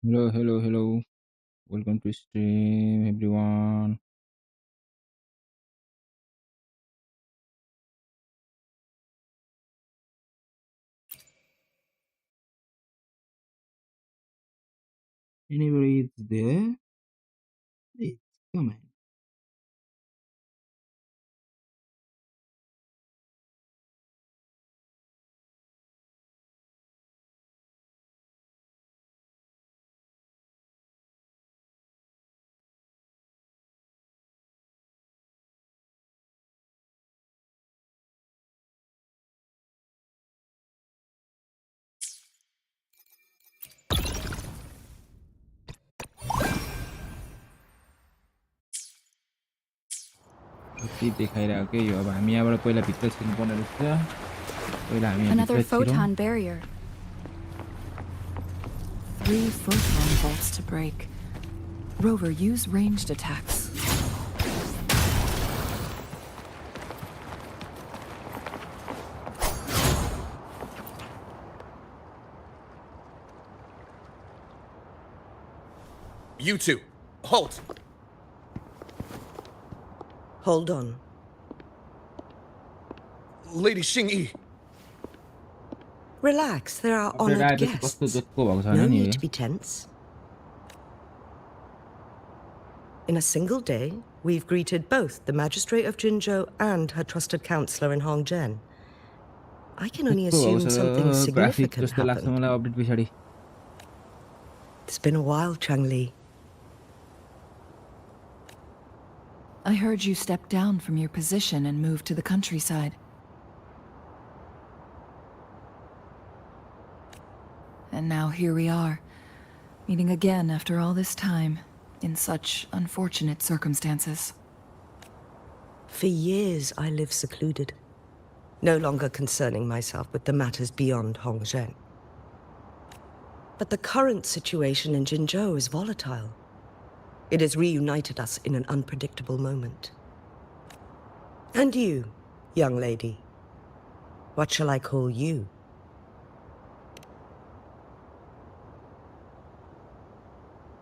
Hello, hello, hello. Welcome to stream, everyone. Anybody is there? Please come in. यति देखाइरहेको के यो अब हामी यहाँबाट पहिला भित्र छिर्नुपर्ने रहेछ पहिला हामी यहाँ Another भित्र छिरौँ photon barrier. 3 photon bolts to break. Rover, use ranged attacks. You two, halt! Hold on. Lady Xingyi. Relax, there are update honored आएपछि कस्तो guests. जोक्को भएको छैन No नि need to be tense. In a single day, we've greeted both the magistrate of Jinzhou and her trusted counselor in Hongzhen. I can only कस्तो भएको assume something छ graphic significant जस्तो लाग्छ happened. मलाई update पछाडि It's been a while, Changli. I heard you stepped down from your position and moved to the countryside. And now here we are, meeting again after all this time, in such unfortunate circumstances. For years, I lived secluded, no longer concerning myself with the matters beyond Hongzhen. But the current situation in Jinzhou is volatile. It has reunited us in an unpredictable moment. And you, young lady, what shall I call you?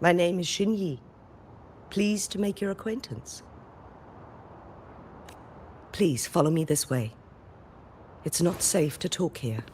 My name is Xinyi. Pleased to make your acquaintance. Please follow me this way. It's not safe to talk here.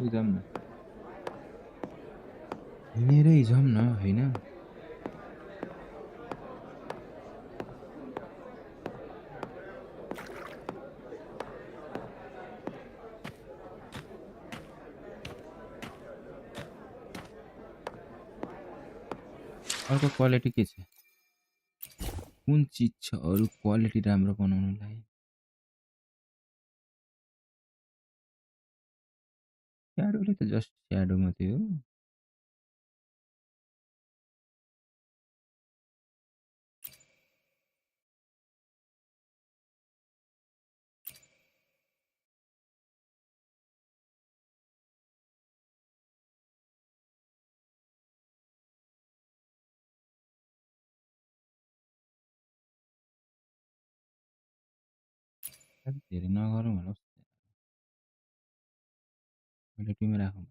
जाऊँ न हिँडेरै जाऊँ न हैन अर्को quality के छ कुन चीज छ अरु क्वालिटी राम्रो बनाउनलाई स्याडोले त जस्ट स्याडो मात्रै हो धेरै नगरौँ होला क्वालिटीमा राखौँ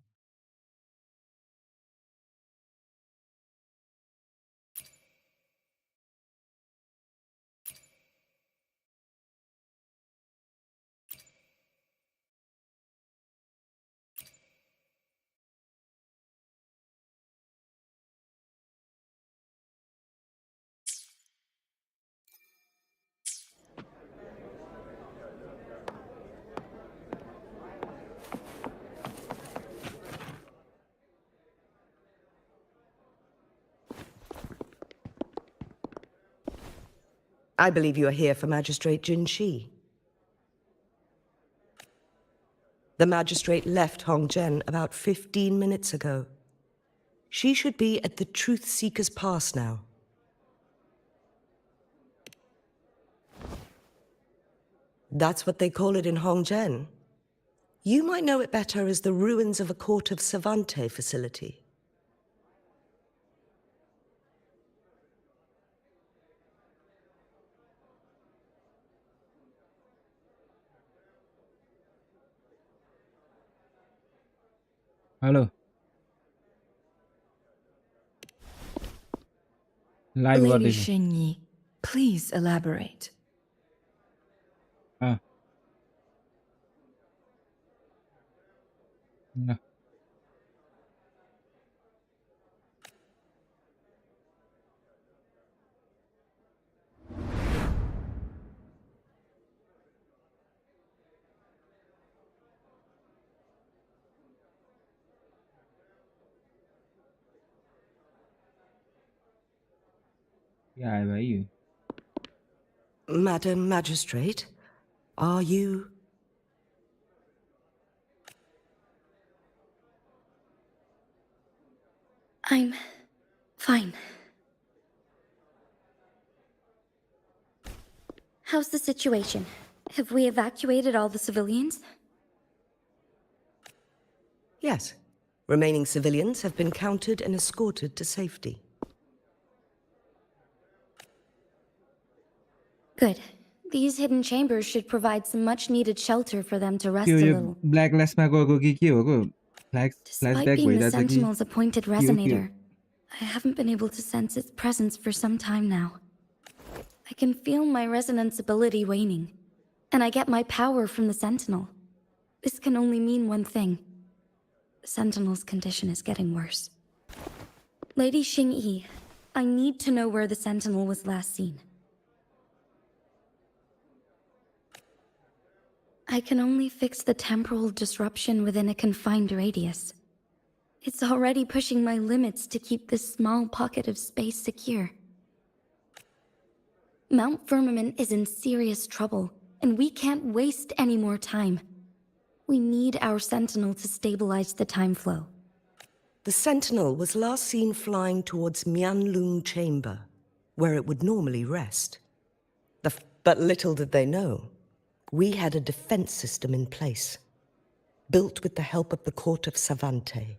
I believe you are here for Magistrate Jinshi. The magistrate left Hongzhen about 15 minutes ago. She should be at the Truth Seeker's Pass now. That's what they call it in Hongzhen. You might know it better as the ruins of a court of Savante facility. Hello. Live Lady गर्दैछु Xingyi, please elaborate. ल के आयो भाइ यो Madam Magistrate, are you... I'm fine. How's the situation? Have we evacuated all the civilians? Yes. Remaining civilians have been counted and escorted to safety. Good. These hidden chambers should provide some much-needed shelter for them to rest yo a yo little. Black लास्टमा गएको कि के हो को Despite फ्ल्याशब्याक being the भइरहेछ कि Sentinel's appointed के हो resonator, I haven't been able to sense its presence for some time now. I can feel my resonance ability waning, and I get my power from the Sentinel. This can only mean one thing. The Sentinel's condition is getting worse. Lady Xingyi, I need to know where the Sentinel was last seen. I can only fix the temporal disruption within a confined radius. It's already pushing my limits to keep this small pocket of space secure. Mount Firmament is in serious trouble, and we can't waste any more time. We need our Sentinel to stabilize the time flow. The Sentinel was last seen flying towards Mianlung Chamber, where it would normally rest. But little did they know, we had a defense system in place, built with the help of the Court of Savante.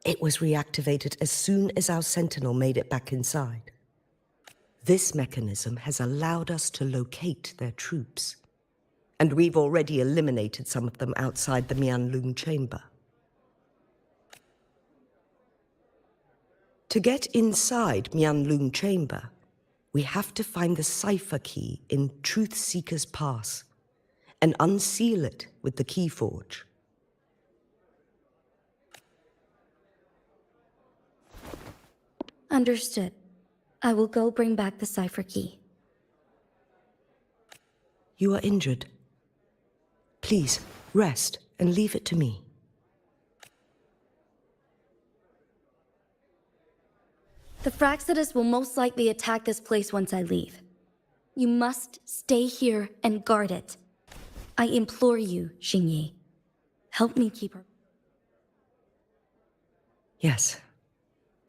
It was reactivated as soon as our Sentinel made it back inside. This mechanism has allowed us to locate their troops, and we've already eliminated some of them outside the Mianlung Chamber. To get inside Mianlung Chamber, we have to find the cipher key in Truth Seeker's Pass and unseal it with the Keyforge. Understood. I will go bring back the cipher key. You are injured. Please, rest and leave it to me. The Fraxidus will most likely attack this place once I leave. You must stay here and guard it. I implore you, Xingyi. Help me keep her. Yes,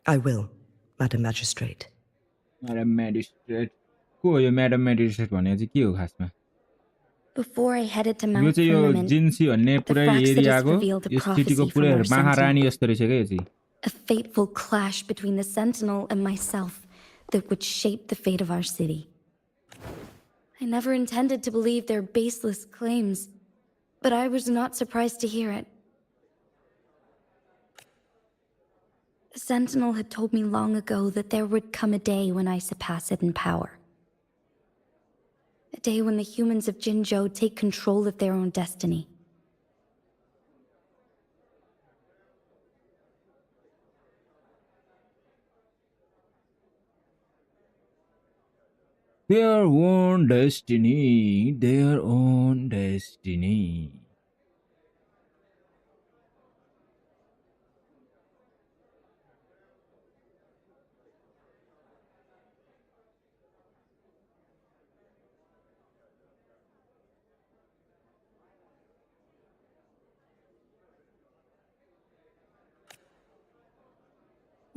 I will, Madam Magistrate. Madam magistrate को हो यो madam magistrate भने चाहिँ के हो खासमा Before I headed to yo Mount चाहिँ यो Firmament, जिन्सी भन्ने the पुरै Fraxidus एरियाको revealed a यो सिटीको prophecy पुरै from our महारानी Sentinel. जस्तो रहेछ क्या यो चाहिँ A fateful clash between the Sentinel and myself that would shape the fate of our city. I never intended to believe their baseless claims, but I was not surprised to hear it. The Sentinel had told me long ago that there would come a day when I surpass it in power. A day when the humans of Jinzhou take control of their own destiny. their own destiny, their own destiny.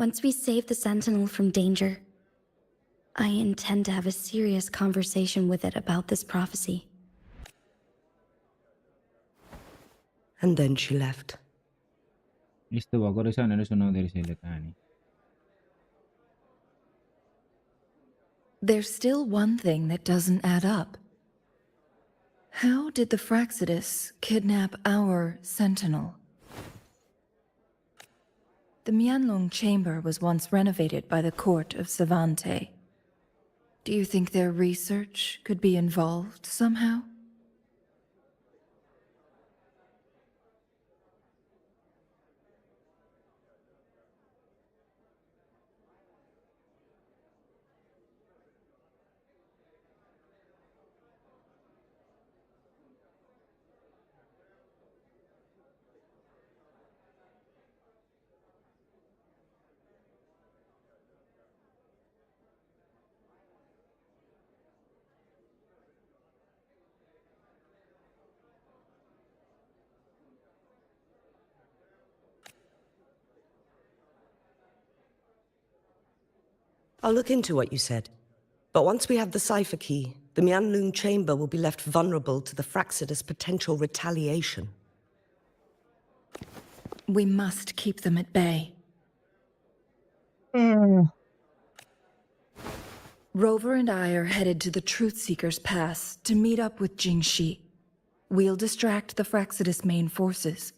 Once we save the Sentinel from danger, I intend to have a serious conversation with it about this prophecy. And then she left. यस्तो भएको रहेछ भनेर सुनाउँदै रहेछ यसले कहानी There's still one thing that doesn't add up. How did the Fraxidus kidnap our Sentinel? The Mianlong chamber was once renovated by the court of Savante. Do you think their research could be involved somehow? I'll look into what you said. But once we have the cipher key, the Mianlong chamber will be left vulnerable to the Fraxidus' potential retaliation. We must keep them at bay. Rover and I are headed to the Truth Seeker's Pass to meet up with Jingxi. We'll distract the Fraxidus' main forces,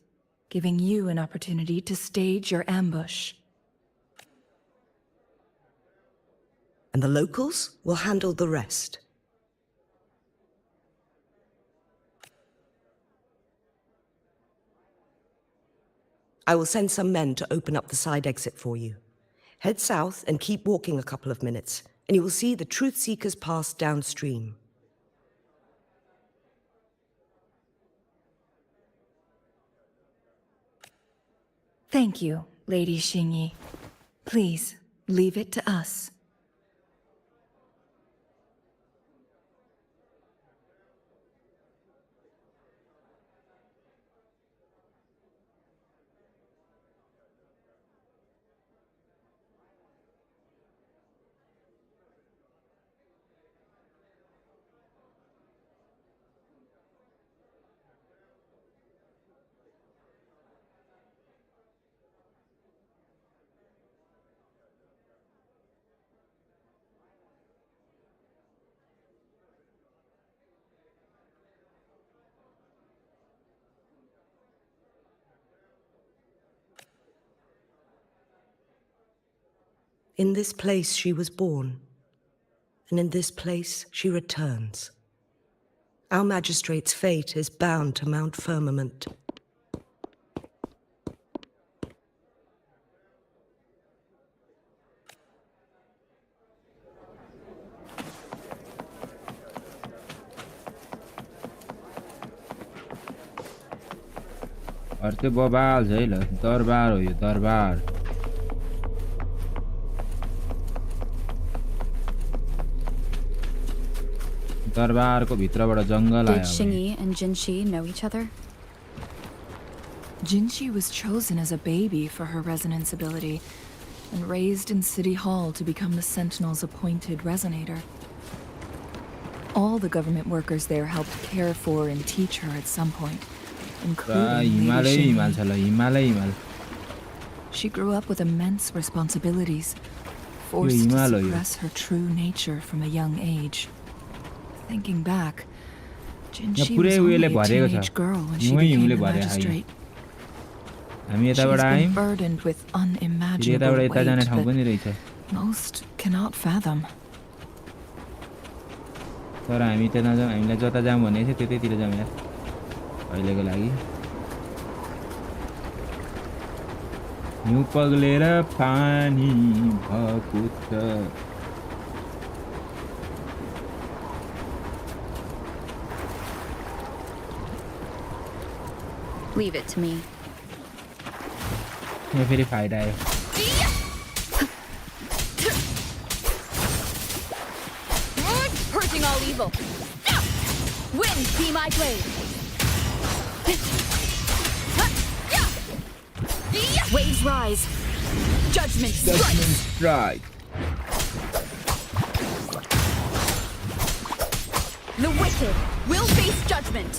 giving you an opportunity to stage your ambush. And the locals will handle the rest. I will send some men to open up the side exit for you. Head south and keep walking a couple of minutes, and you will see the Truth Seekers Pass downstream. Thank you, Lady Xingyi. Please, leave it to us. In this place she was born, and in this place she returns. Our magistrate's fate is bound to Mount Firmament. अर्थे बबाल छ है ल दरबार हो यो दरबार दरबारको भित्रबाट जंगल आयो Did Xingyi and Jinshi know each other? Jinshi was chosen as a baby for her resonance ability and raised in City Hall to become the Sentinel's appointed resonator. All the government workers there helped care for and teach her at some point, including Lady Xingyi. She grew up with immense responsibilities, forced to suppress her true nature from a young age. Thinking back, Jinshi was only a teenage girl when she became the magistrate. She's been burdened with unimaginable weight that most cannot fathom. तर हामी त नजाउँ हामीलाई जता जाउँ भनेको थियो त्यतैतिर जाउँ यार अहिलेको लागि हिउँ पग्लेर पानी भएको छ Leave it to me. यहाँ फेरि फाइट आयो Purging all evil. Wind be my blade. Waves rise. Judgment Judgment strike. strike. The wicked will face judgment.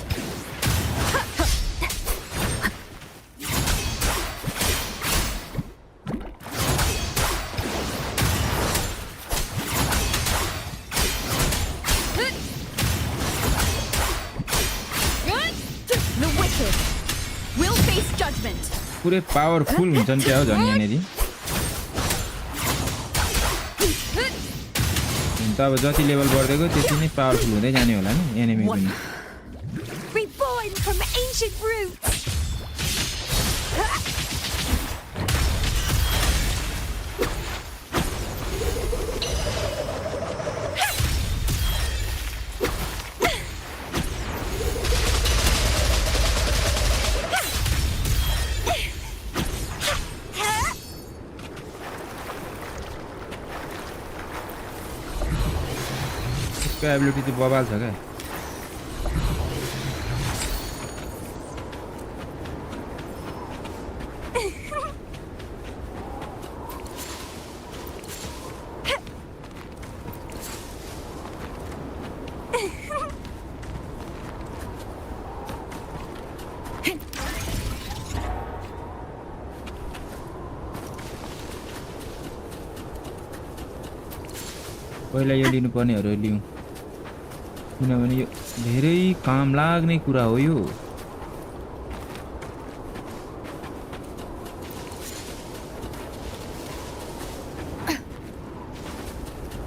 The wicked will face judgment. पुरै पावरफुल हुन्छन् क्या हो झन् यहाँनेरि त अब जति लेभल बढ्दै गयो त्यति नै पावरफुल हुँदै जाने होला नि एनिमी पनि Reborn from ancient roots. यसको एबिलिटी चाहिँ बबाल छ क्या पहिला यो लिनुपर्नेहरू लिउँ किनभने यो धेरै काम लाग्ने कुरा हो यो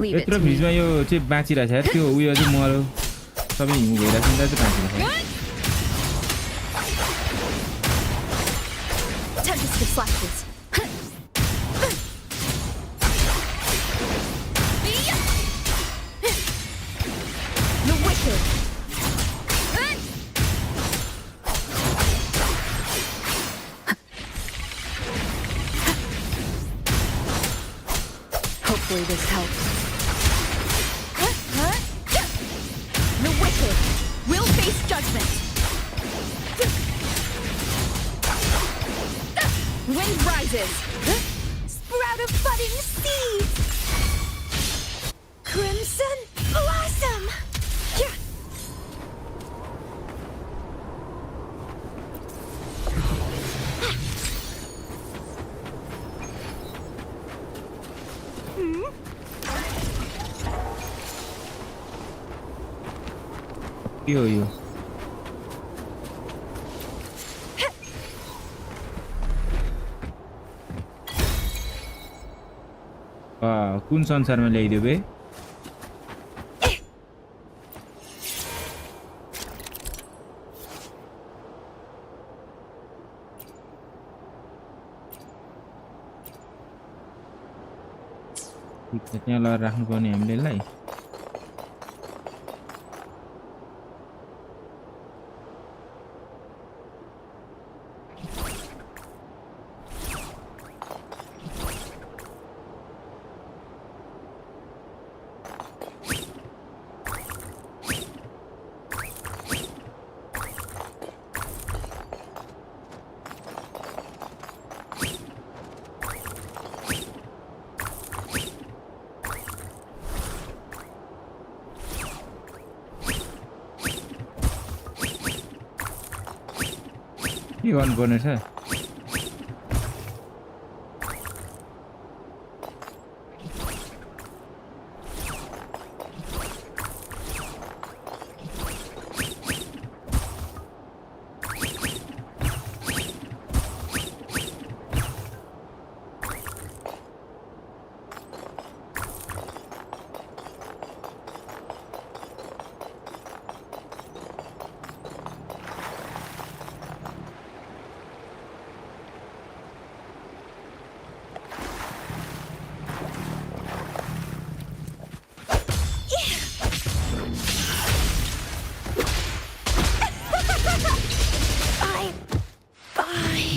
यत्रो फ्रिजमा यो चाहिँ बाँचिरहेछ यार त्यो उयो चाहिँ मरो सबै हिउँ भइरहेछ नि त बाँचिरहेछ Tempest flashes. The wicked. Hopefully this helps. The wicked will face judgment. Wind rises. Sprout of budding seeds. Crimson blossom. के हो यो कुन संसारमा ल्याइदियो बे ठिक छ त्यहाँ लगाएर राख्नुपर्ने हामीले यसलाई के गर्नुपर्ने छ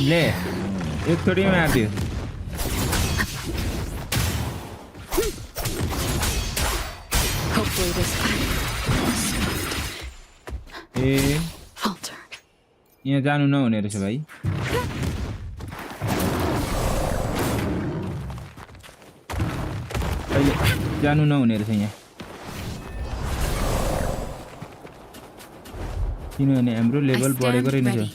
ले एक थोड़ी में आती है Hopefully this ए faltered. यहाँ जानु नहुने रहेछ भाइ जानु नहुने रहेछ यहाँ किनभने हाम्रो लेभल बढेको रहेन छ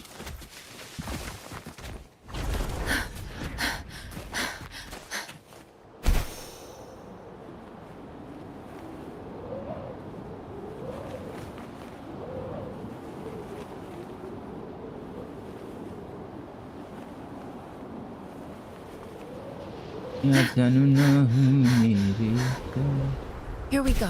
यहाँ जानु नहुने रहेछ Here we go.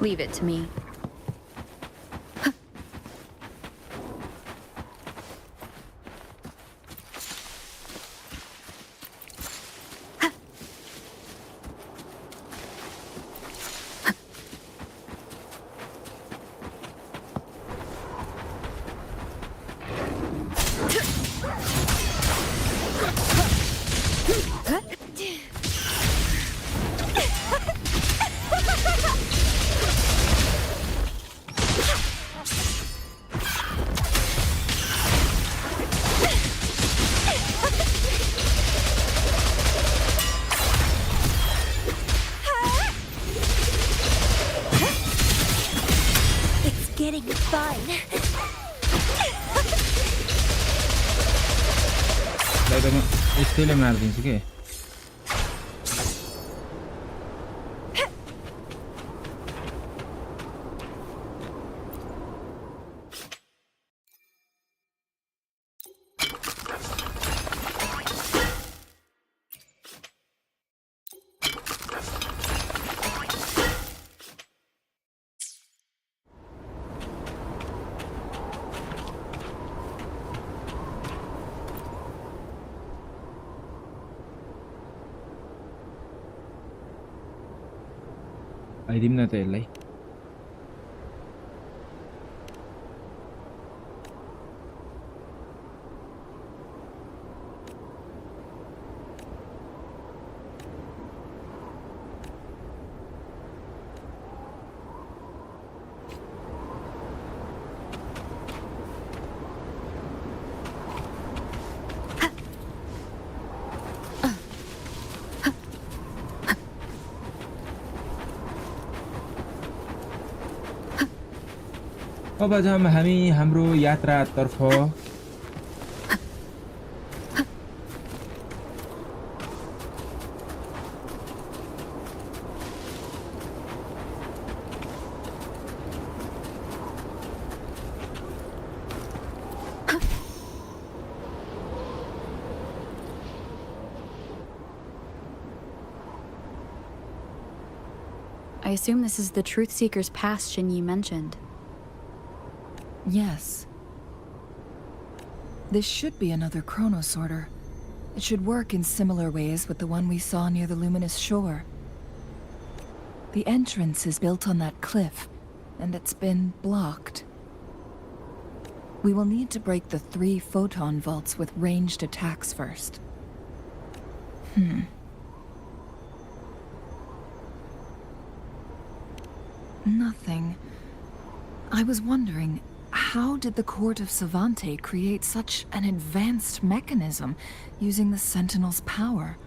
Leave it to me. Getting fun. Lai त म यसैले मार्दिन्छु के आइदिम न त यसलाई अब जाम हामी हाम्रो यात्रातर्फ I assume this is the Truth Seeker's Pass Shinyi mentioned. Yes. This should be another chrono sorter. It should work in similar ways with the one we saw near the luminous shore. The entrance is built on that cliff, and it's been blocked. We will need to break the 3 photon vaults with ranged attacks first. Nothing. I was wondering, how did the Court of Savante create such an advanced mechanism using the Sentinel's power?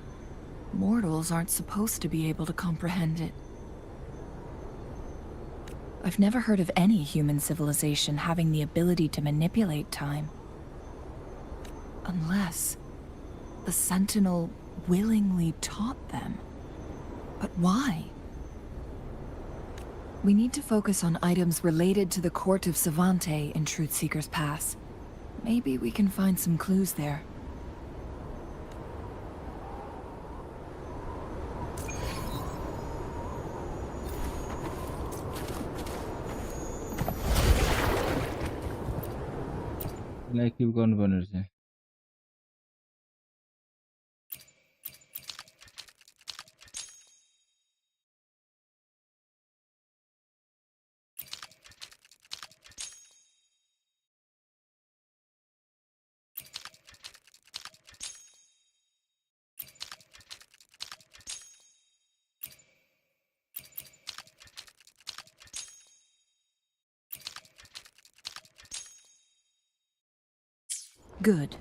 Mortals aren't supposed to be able to comprehend it. I've never heard of any human civilization having the ability to manipulate time. Unless the Sentinel willingly taught them. But why? We need to focus on items related to the Court of Savante in Truth Seeker's Pass. Maybe we can find some clues there. Like keep गर्नुपर्ने रहेछ Good.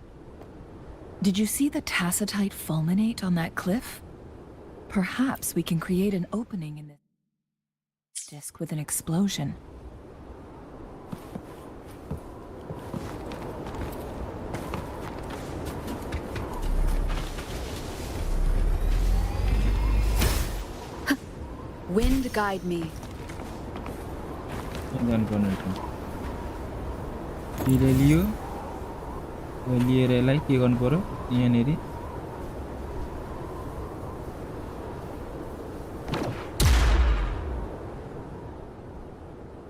Did you see the tacitite fulminate on that cliff? Perhaps we can create an opening in this disk with an explosion. Wind guide me. लिएर यसलाई के गर्नु पर्यो यहाँनेरि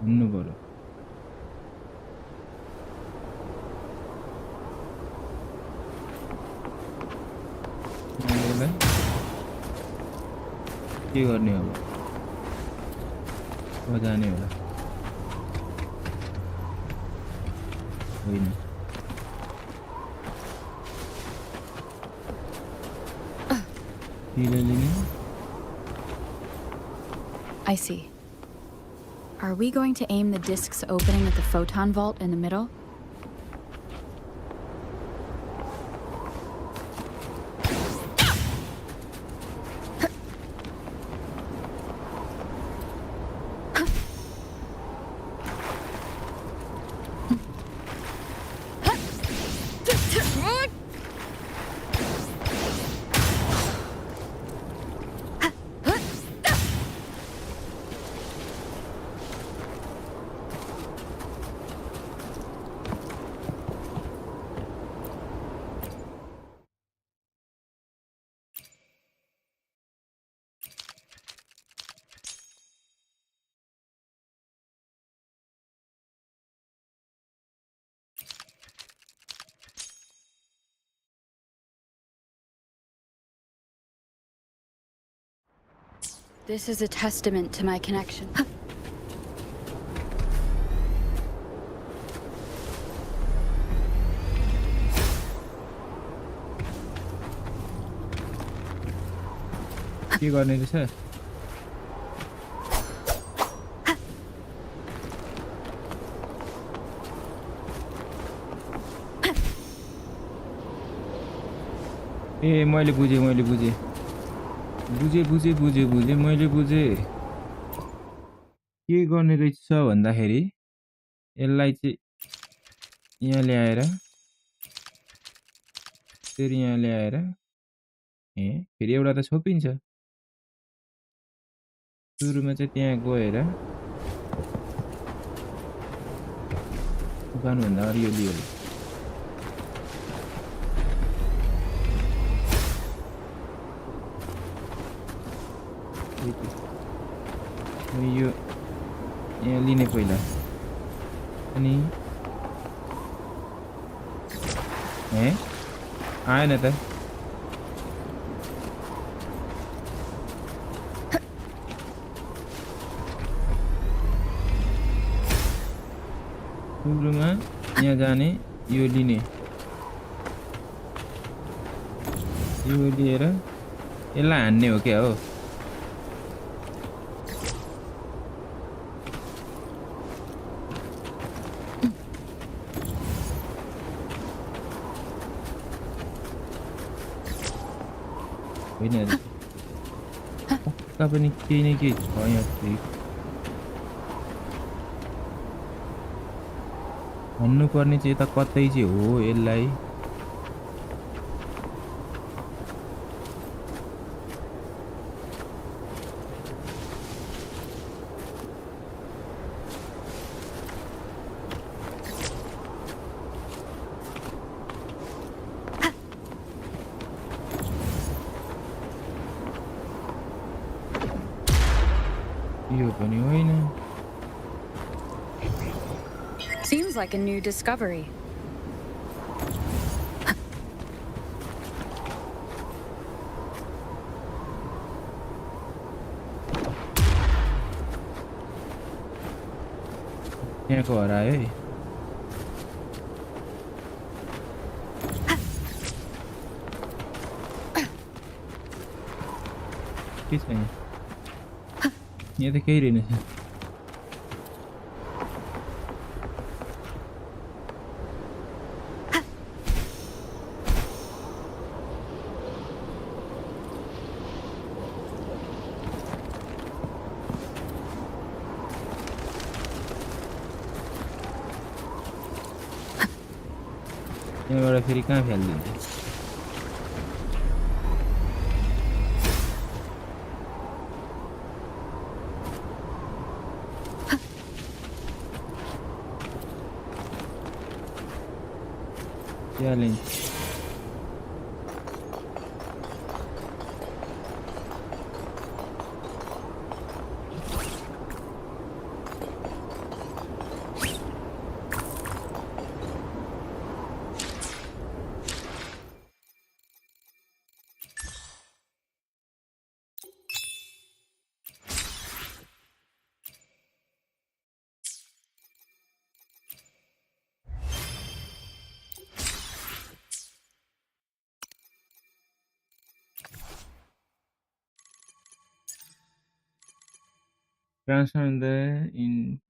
हिँड्नु पर्यो यसलाई के गर्ने अब जाने होला होइन I see. Are we going to aim the disk's opening at the photon vault in the middle? This is a testament to my connection. के गर्ने रहेछ ए मैले बुझे मैले बुझे के गर्ने रहेछ भन्दाखेरि यसलाई चाहिँ यहाँ ल्याएर फेरि यहाँ ल्याएर ए फेरि एउटा त छोपिन्छ सुरुमा चाहिँ त्यहाँ गएर उकाल्नुभन्दा अगाडि यो लियो यो यहाँ लिने पहिला अनि ए आएन त सुरुमा यहाँ जाने यो लिने यो लिएर यसलाई हान्ने हो क्या हो होइन पक्का पनि केही न केही छ यहाँ फेरि भन्नुपर्ने चाहिँ यता कतै चाहिँ हो यसलाई यो पनि होइन Seems like a new discovery. यहाँको हरायो है के छ यहाँ त केही रहेनछ यहाँबाट फेरि कहाँ फ्याल्दिन्छ च्यालेन्ज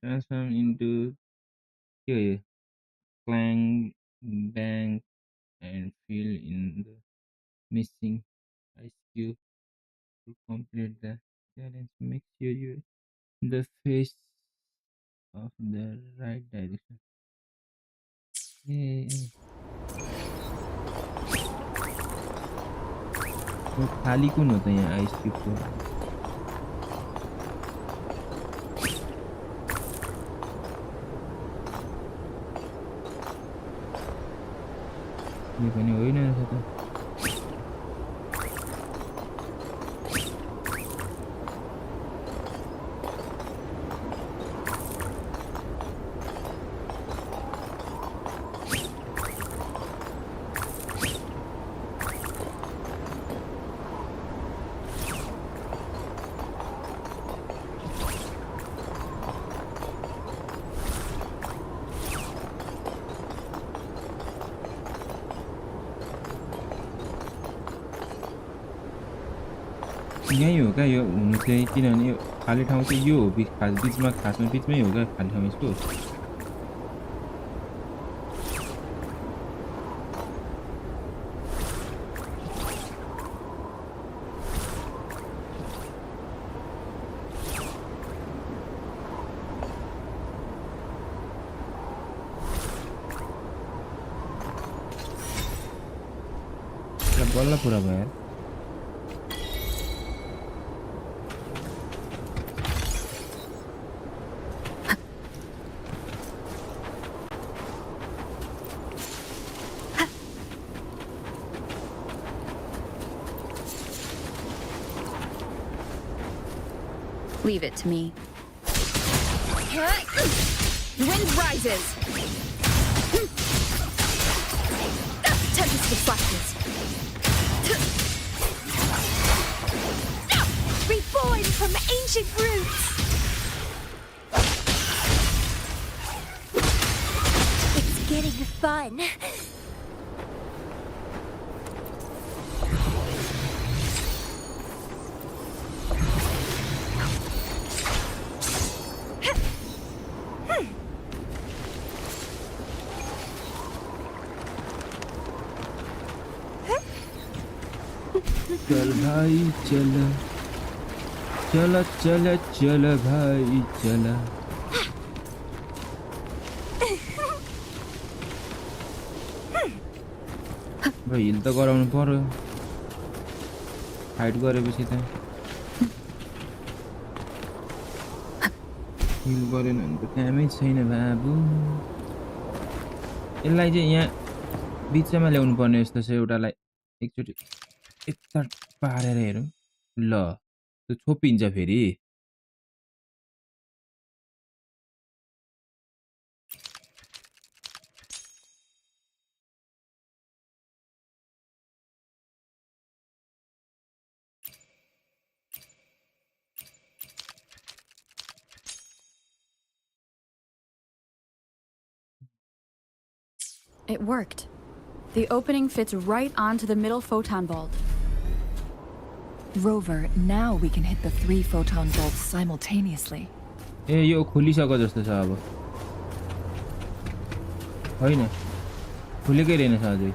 transform into के हो यो clang bang and fill in the missing ice cube to complete the challenge. Make sure you in the face of the right direction. वो खाली कुन हो त यहाँ आइस क्यूब को ये पनि होइन रहेछ त यही हो क्या यो हुनु चाहिँ किनभने यो खाली ठाउँ चाहिँ यो हो बिचमा खासमा बिचमै हो क्या खाली ठाउँ यसको बल्ल पुरा भयो यार Leave it to me. The wind rises. Tempest flashes. Reborn from ancient roots! It's getting fun. चल भाई चल चल चल चल भाई चल भाई हिल त गराउनु पर्यो फाइट गरेपछि त हिल गरेन भने त कामै छैन बाबु यसलाई चाहिँ यहाँ बिचमा ल्याउनु पर्ने जस्तो छ एउटालाई एकचोटि यता पारेर हेरौँ ल त्यो छोपिन्छ फेरि It worked. The opening fits right onto the middle photon vault. Rover, now we can hit the 3 photon bolts simultaneously. ए यो खोलिसक्यो जस्तो छ अब होइन खुलेकै रहेनछ अझै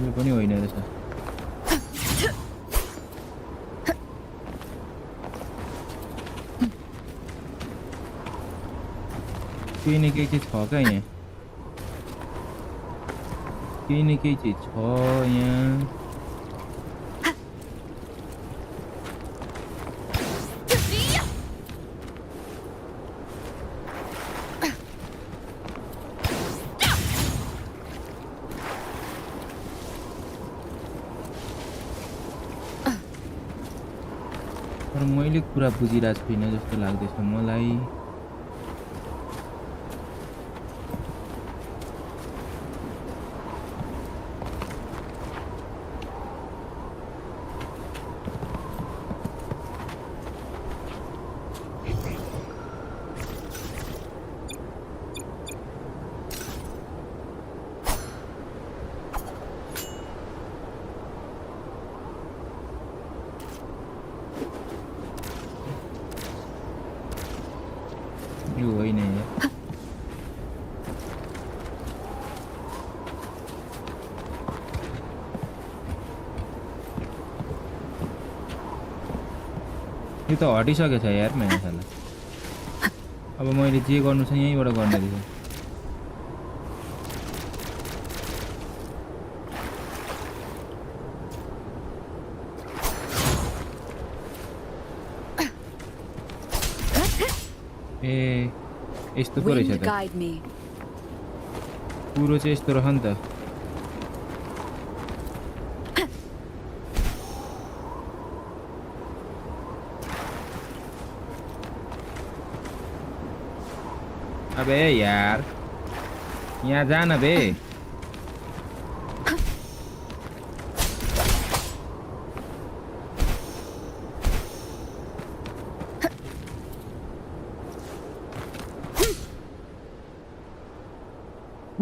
यो पनि होइन रहेछ केही न केही चाहिँ छ क्या यहाँ केही न केही चाहिँ छ यहाँ तर मैले कुरा बुझिरहेको छुइनँ जस्तो लाग्दैछ मलाई यो होइन यार यो त हटिसकेछ यार मेरो साला अब मैले जे गर्नु छ यहीँबाट गर्न दिएको ए यस्तो पो रहेछ त कुरो चाहिँ यस्तो रह नि त अबे यार यहाँ जान बे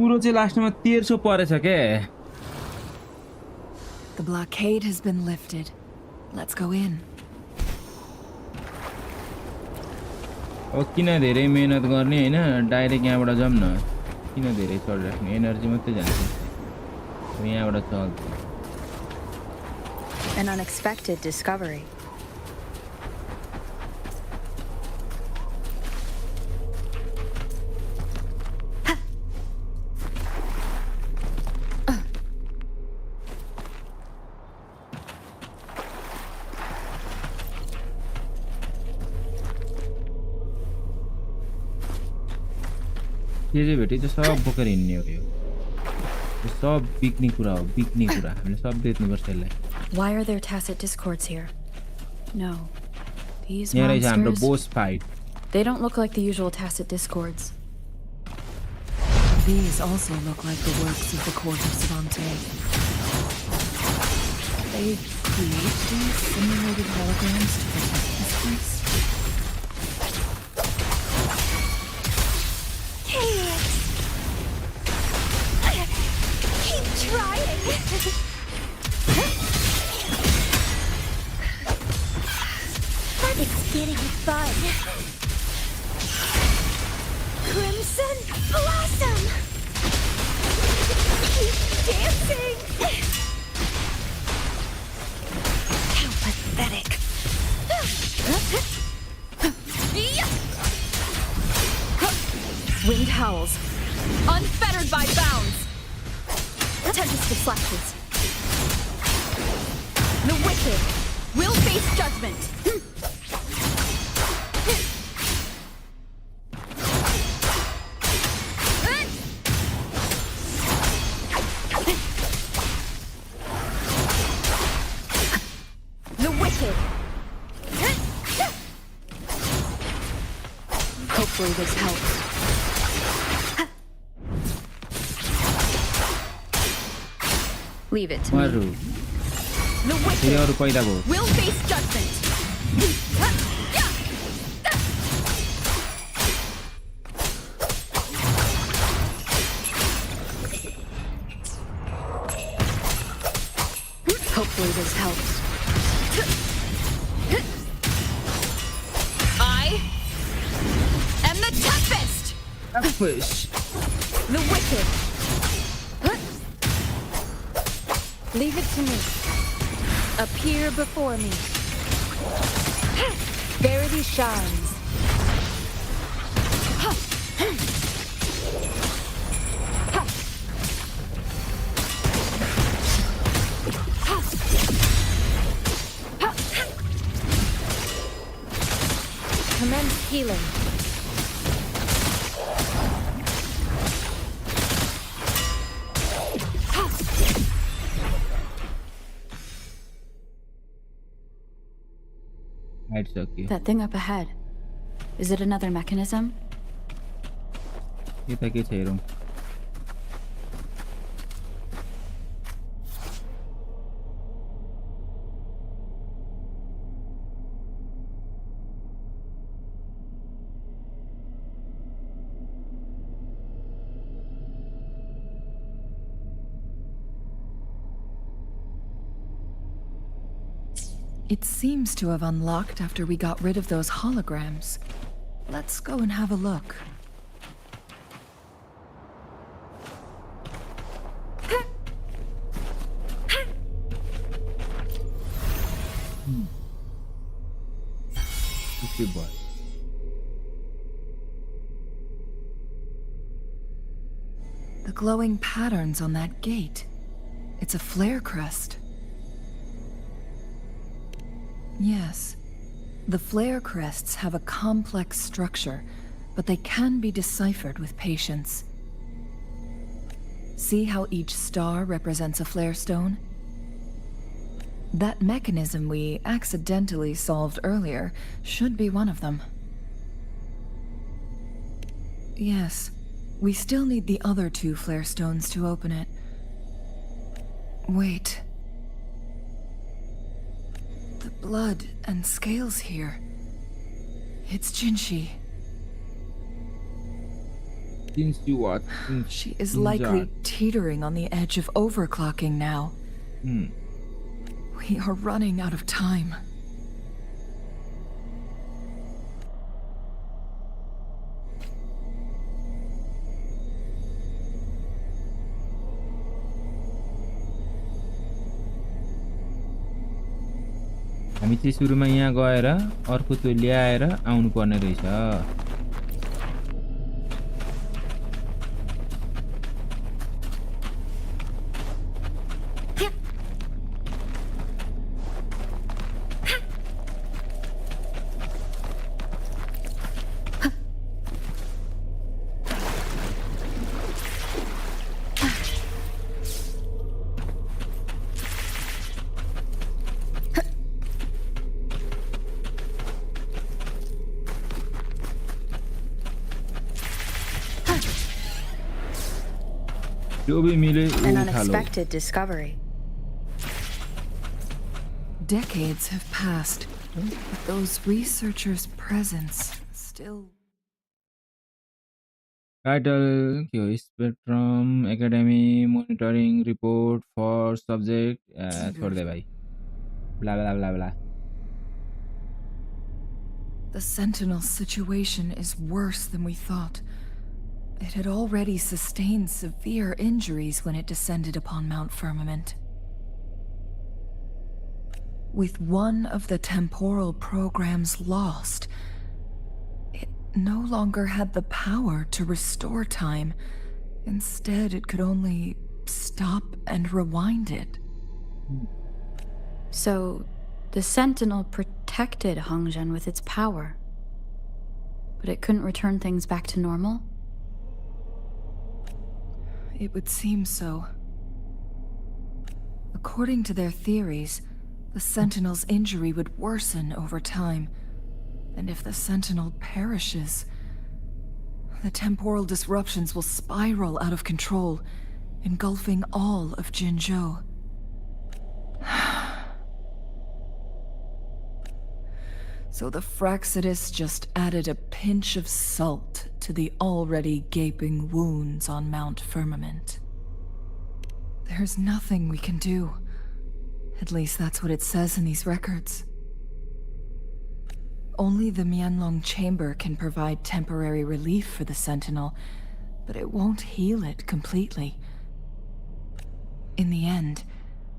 कुरो चाहिँ लास्टमा 1300 परेछ के The blockade has been lifted. Let's go in. अब किन धेरै मेहनत गर्ने हैन डाइरेक्ट यहाँबाट जाम न किन धेरै चढिराख्ने एनर्जी मात्रै जान्छ अब यहाँबाट चल्छ An unexpected discovery. के चाहिँ भेट्यो त्यो सब बोकेर हिँड्ने हो यो सब बिक्ने कुरा हो बिक्ने कुरा हामीले सब बेच्नुपर्छ यसलाई Why are there tacit discords here? No. These यहाँ रहेछ हाम्रो monsters, Bose fight they don't look like the usual tacit discords. These also look like the works of the court of Savante. They create these simulated holograms to protect this place. Keep trying! It's getting fun! Crimson Blossom! Keep dancing! How pathetic! Wind howls, unfettered by bounds. Tempest of flashes. The wicked will face judgment. The wicked. Hopefully this helps. Leave it to me. मारु The फेरि अरु wicked पैदा भयो will face judgment. Hopefully this helps. I am the Tempest! The wicked. Leave it to me. Appear before me. Verity shines. Commence healing. It's okay. That thing up ahead. Is it another mechanism? यता के छ हेरौँ. It seems to have unlocked after we got rid of those holograms. Let's go and have a look. Good boy. The glowing patterns on that gate. It's a flare crest. Yes. The flare crests have a complex structure, but they can be deciphered with patience. See how each star represents a flare stone? That mechanism we accidentally solved earlier should be one of them. Yes. We still need the other 2 flare stones to open it. Wait. The blood and scales here. It's Jinshi. Jinshi what? She is likely teetering on the edge of overclocking now. We are running out of time. हामी चाहिँ सुरुमा यहाँ गएर अर्को त्यो ल्याएर आउनु पर्ने रहेछ. An unexpected discovery. Decades have passed, but those researchers' presence still... Title, Spectrum, Academy, Monitoring Report for Subject, छोड़ दे भाई. Blah blah blah blah. The Sentinel situation is worse than we thought. It had already sustained severe injuries when it descended upon Mount Firmament. With one of the temporal programs lost, it no longer had the power to restore time. Instead, it could only stop and rewind it. So, the Sentinel protected Hongzhen with its power, but it couldn't return things back to normal? It would seem so. According to their theories, the Sentinel's injury would worsen over time, and if the Sentinel perishes, the temporal disruptions will spiral out of control, engulfing all of Jinzhou. So the Fraxidus just added a pinch of salt to the already gaping wounds on Mount Firmament. There's nothing we can do. At least that's what it says in these records. Only the Mianlong Chamber can provide temporary relief for the Sentinel, but it won't heal it completely. In the end,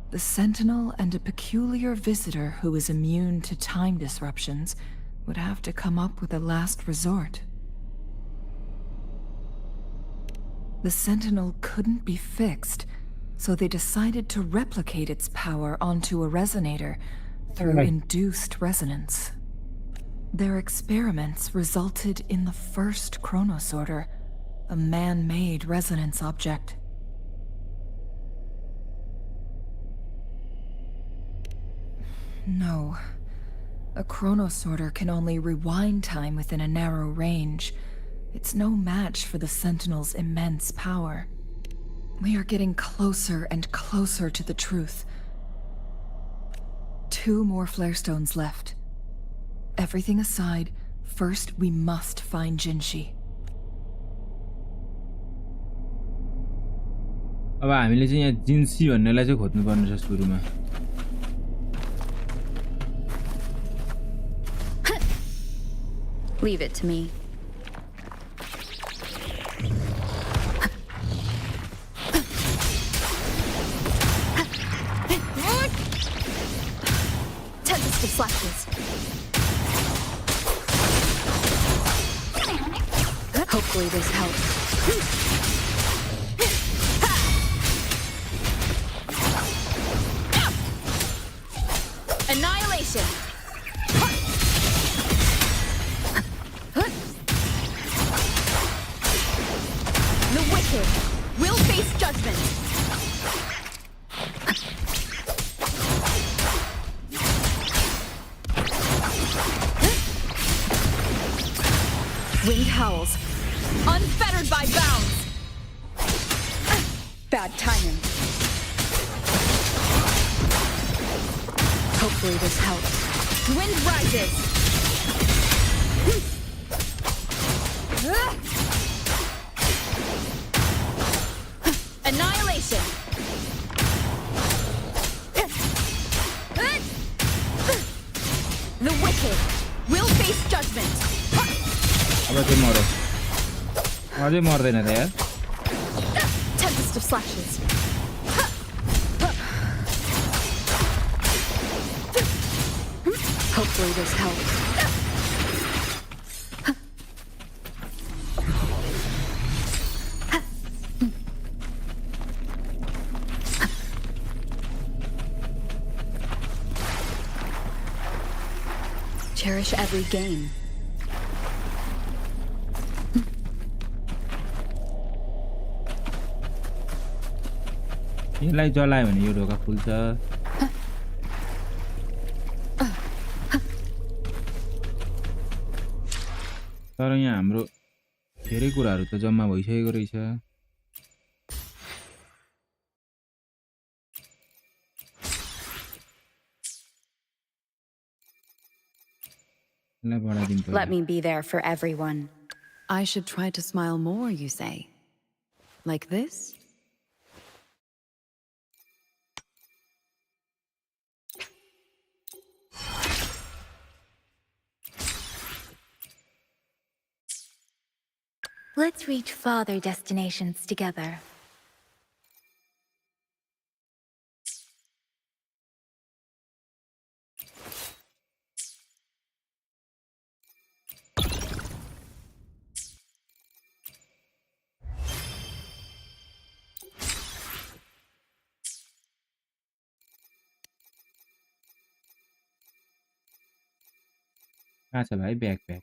the Sentinel and a peculiar visitor who is immune to time disruptions would have to come up with a last resort. The Sentinel couldn't be fixed, so they decided to replicate its power onto a resonator through induced resonance. Their experiments resulted in the first chronosorter, a man-made resonance object. No. A chronosorter can only rewind time within a narrow range. It's no match for the Sentinel's immense power. We are getting closer and closer to the truth. 2 more flare stones left. Everything aside, first we must find Jinshi. अब हामीले चाहिँ यहाँ जिन्सी भन्नेलाई चाहिँ खोज्नु पर्ने छ सुरुमा Leave it to me. Tempest of flashes. Hopefully this helps. Annihilation! The wicked will face judgment! Wind howls, unfettered by bounds! Bad timing. Hopefully this helps. Wind rises! Annihilation! The wicked will face judgment! अब चाहिँ मरो अझै मर्दैन त यार Tempest of slashes. Hopefully this helps. Cherish every game. यसलाई जलायो भने यो ढोका फुल्छ तर यहाँ हाम्रो धेरै कुराहरु त जम्मा भइसकेको रहेछ Let me be there for everyone. I should try to smile more, you say? Like this? Let's reach farther destinations together. कहाँ छ भाइ ब्याकप्याक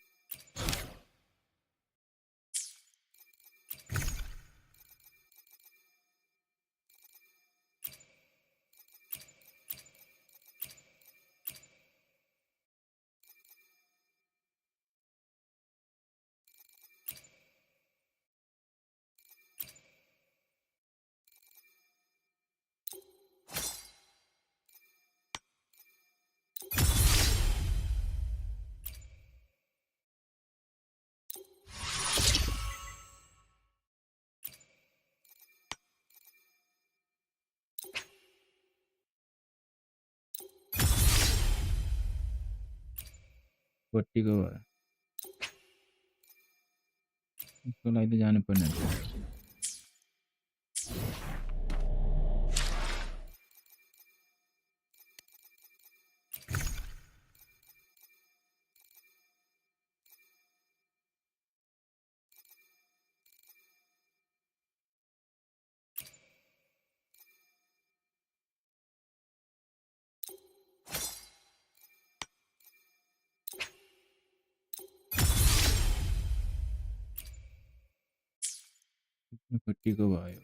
कोटीको यसको लागि त जानु पर्ने हुन्छ फुट्टीको भयो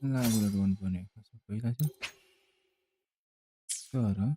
लाबोरेट गर्नुपर्ने कसो पहिला चाहिँ तर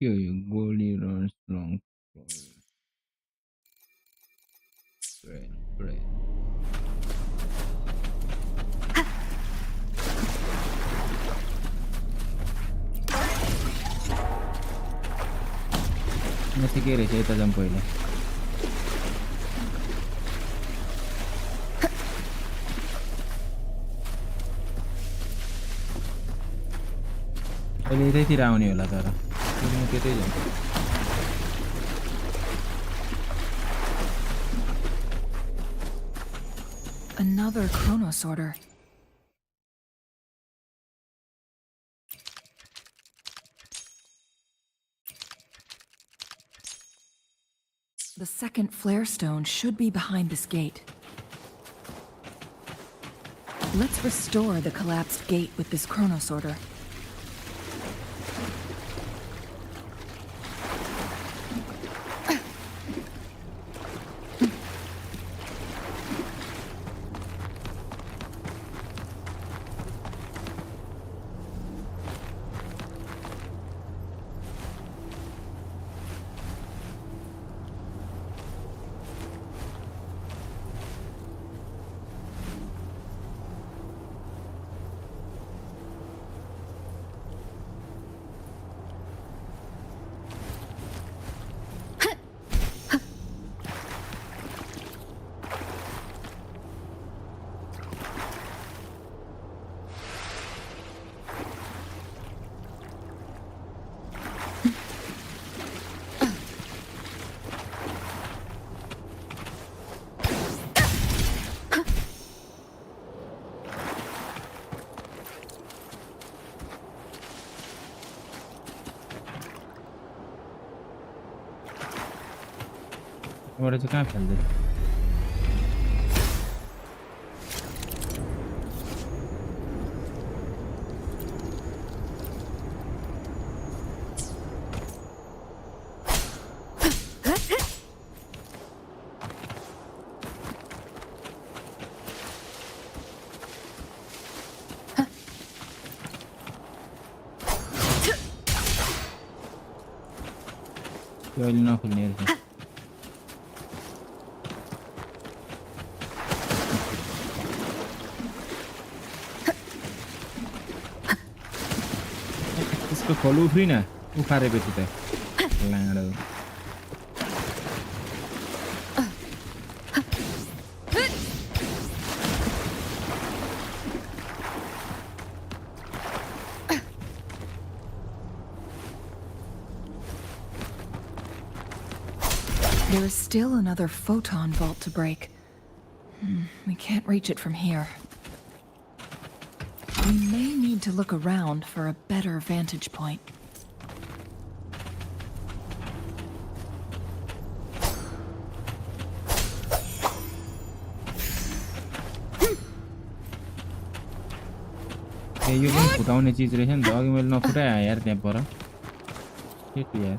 के हो यो गोल्डी रस लङ ग्रेट म चाहिँ के रहेछ यता जाऊँ पहिला अहिले यतैतिर आउने होला तर म त्यतै जाउँ Another Chronos order. The second flare stone should be behind this gate. Let's restore the collapsed gate with this Chronos order. What is the capital there? You will not near here. इसको खोल उफ्री ना उफारेपछि त लाडो There is still another photon vault to break. We can't reach it from here. We may need to look around for a better vantage point. यो पनि फुटाउने चीज रहेछ नि त अघि मैले नफुटाए यार त्यहाँ पर के यार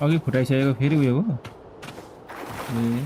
अघि फुटाइसकेको फेरि उयो हो ए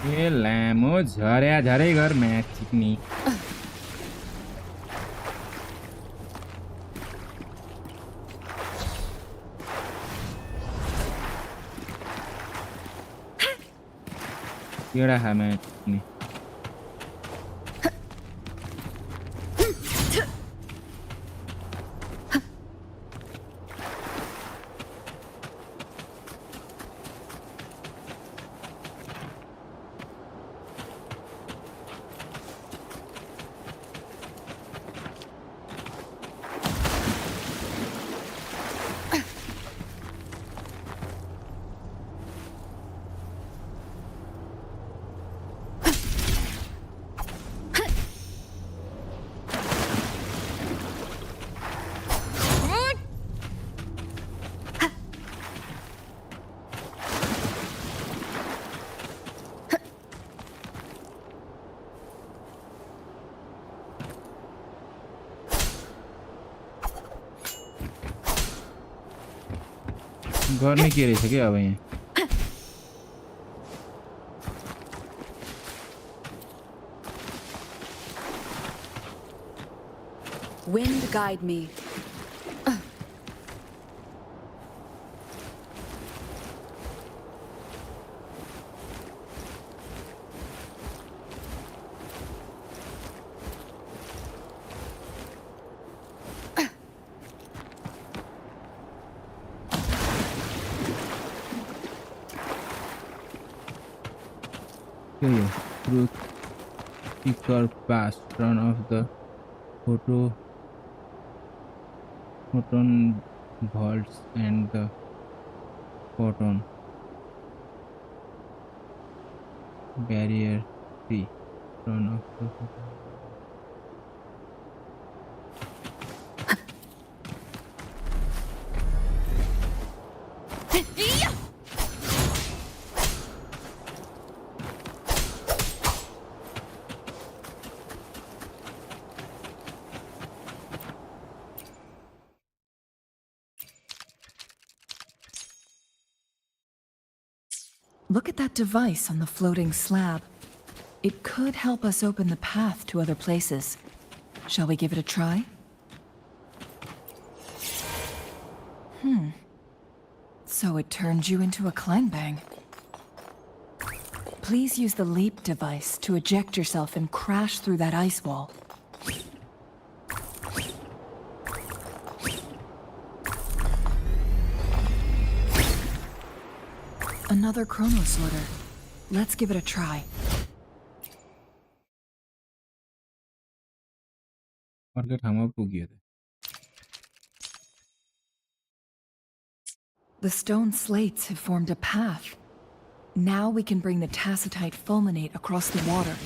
ए लामो झर्या झरै घर म्याच चिक्नी केडा खा म्याच चिक्नी गर्ने के रहेछ के अब यहाँ Wind guide me. Through thicker past run of the photon vaults and the photon barrier 3 run of the Look at that device on the floating slab. It could help us open the path to other places. Shall we give it a try? So it turned you into a clangbang. Please use the leap device to eject yourself and crash through that ice wall. Another chrono sorter. Let's give it a try. The stone slates have formed a path. Now we can bring the tacitite fulminate across the water.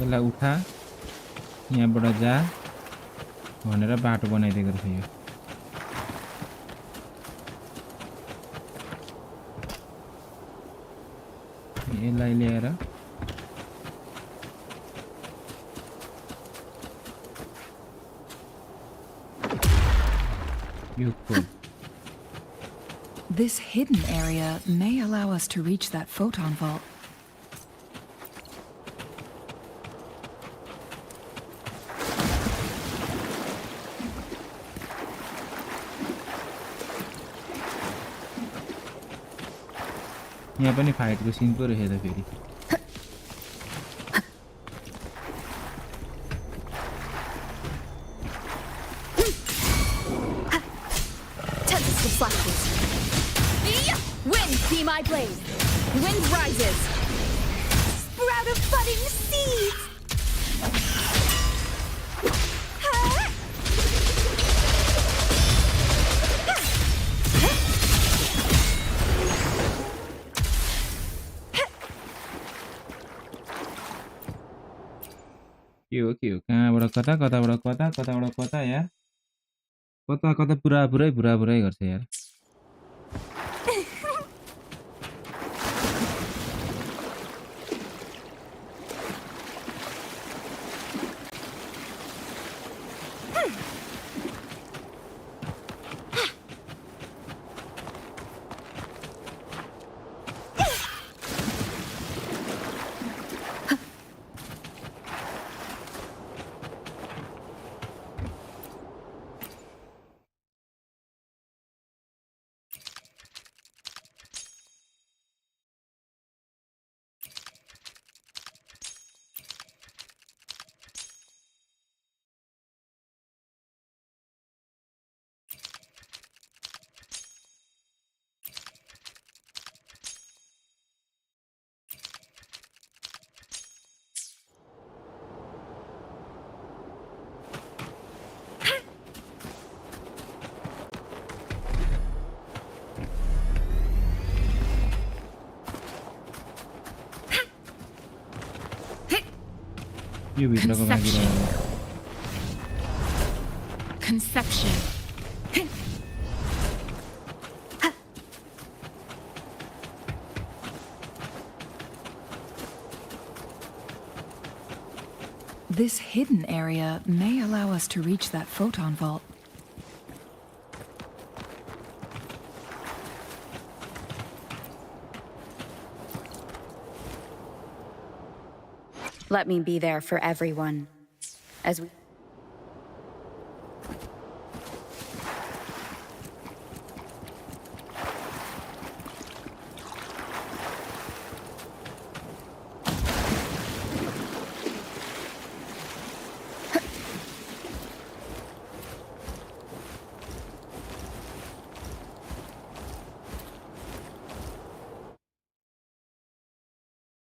यसलाई उठा यहाँबाट जा भनेर बाटो बनाइदिएको रहेछ यो यसलाई ल्याएर यो खोल This hidden area may allow us to reach that photon vault. यहाँ पनि फाइटको सिन पो रहेछ त फेरि Wind, be my blade. Wind rises. Sprout of budding seeds. के हो कहाँबाट कता कताबाट कता कताबाट कता यार कता कता पुरै गर्छ यार यो भित्रको बाँकी रह्यो Conception. This hidden area may allow us to reach that photon vault. Let me be there for everyone. As we...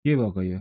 के भएको यो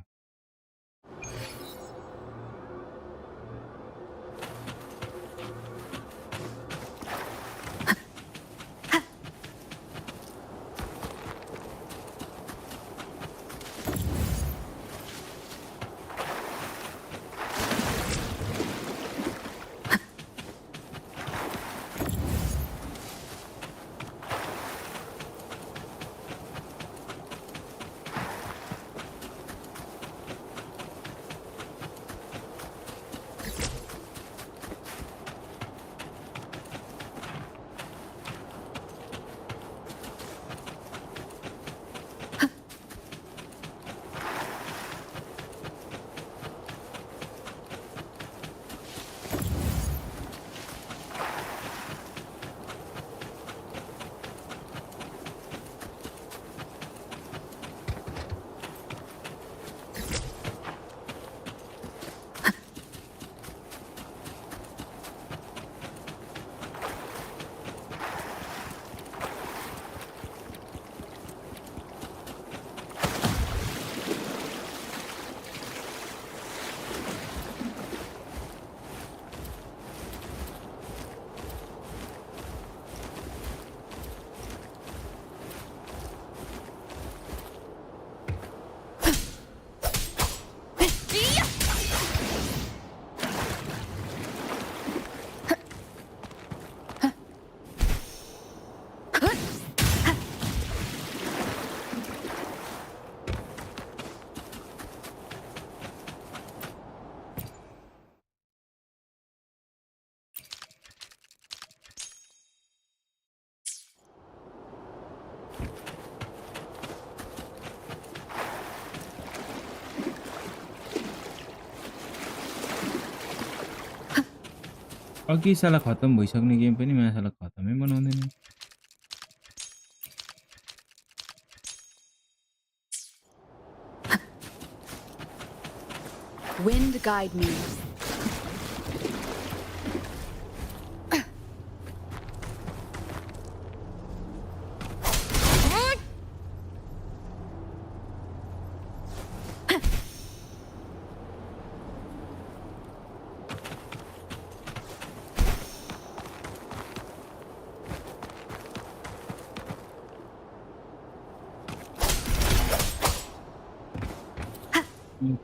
अघि साला खत्तम भइसक्ने गेम पनि मासाला खत्तमै बनाउँदैन Wind guide me.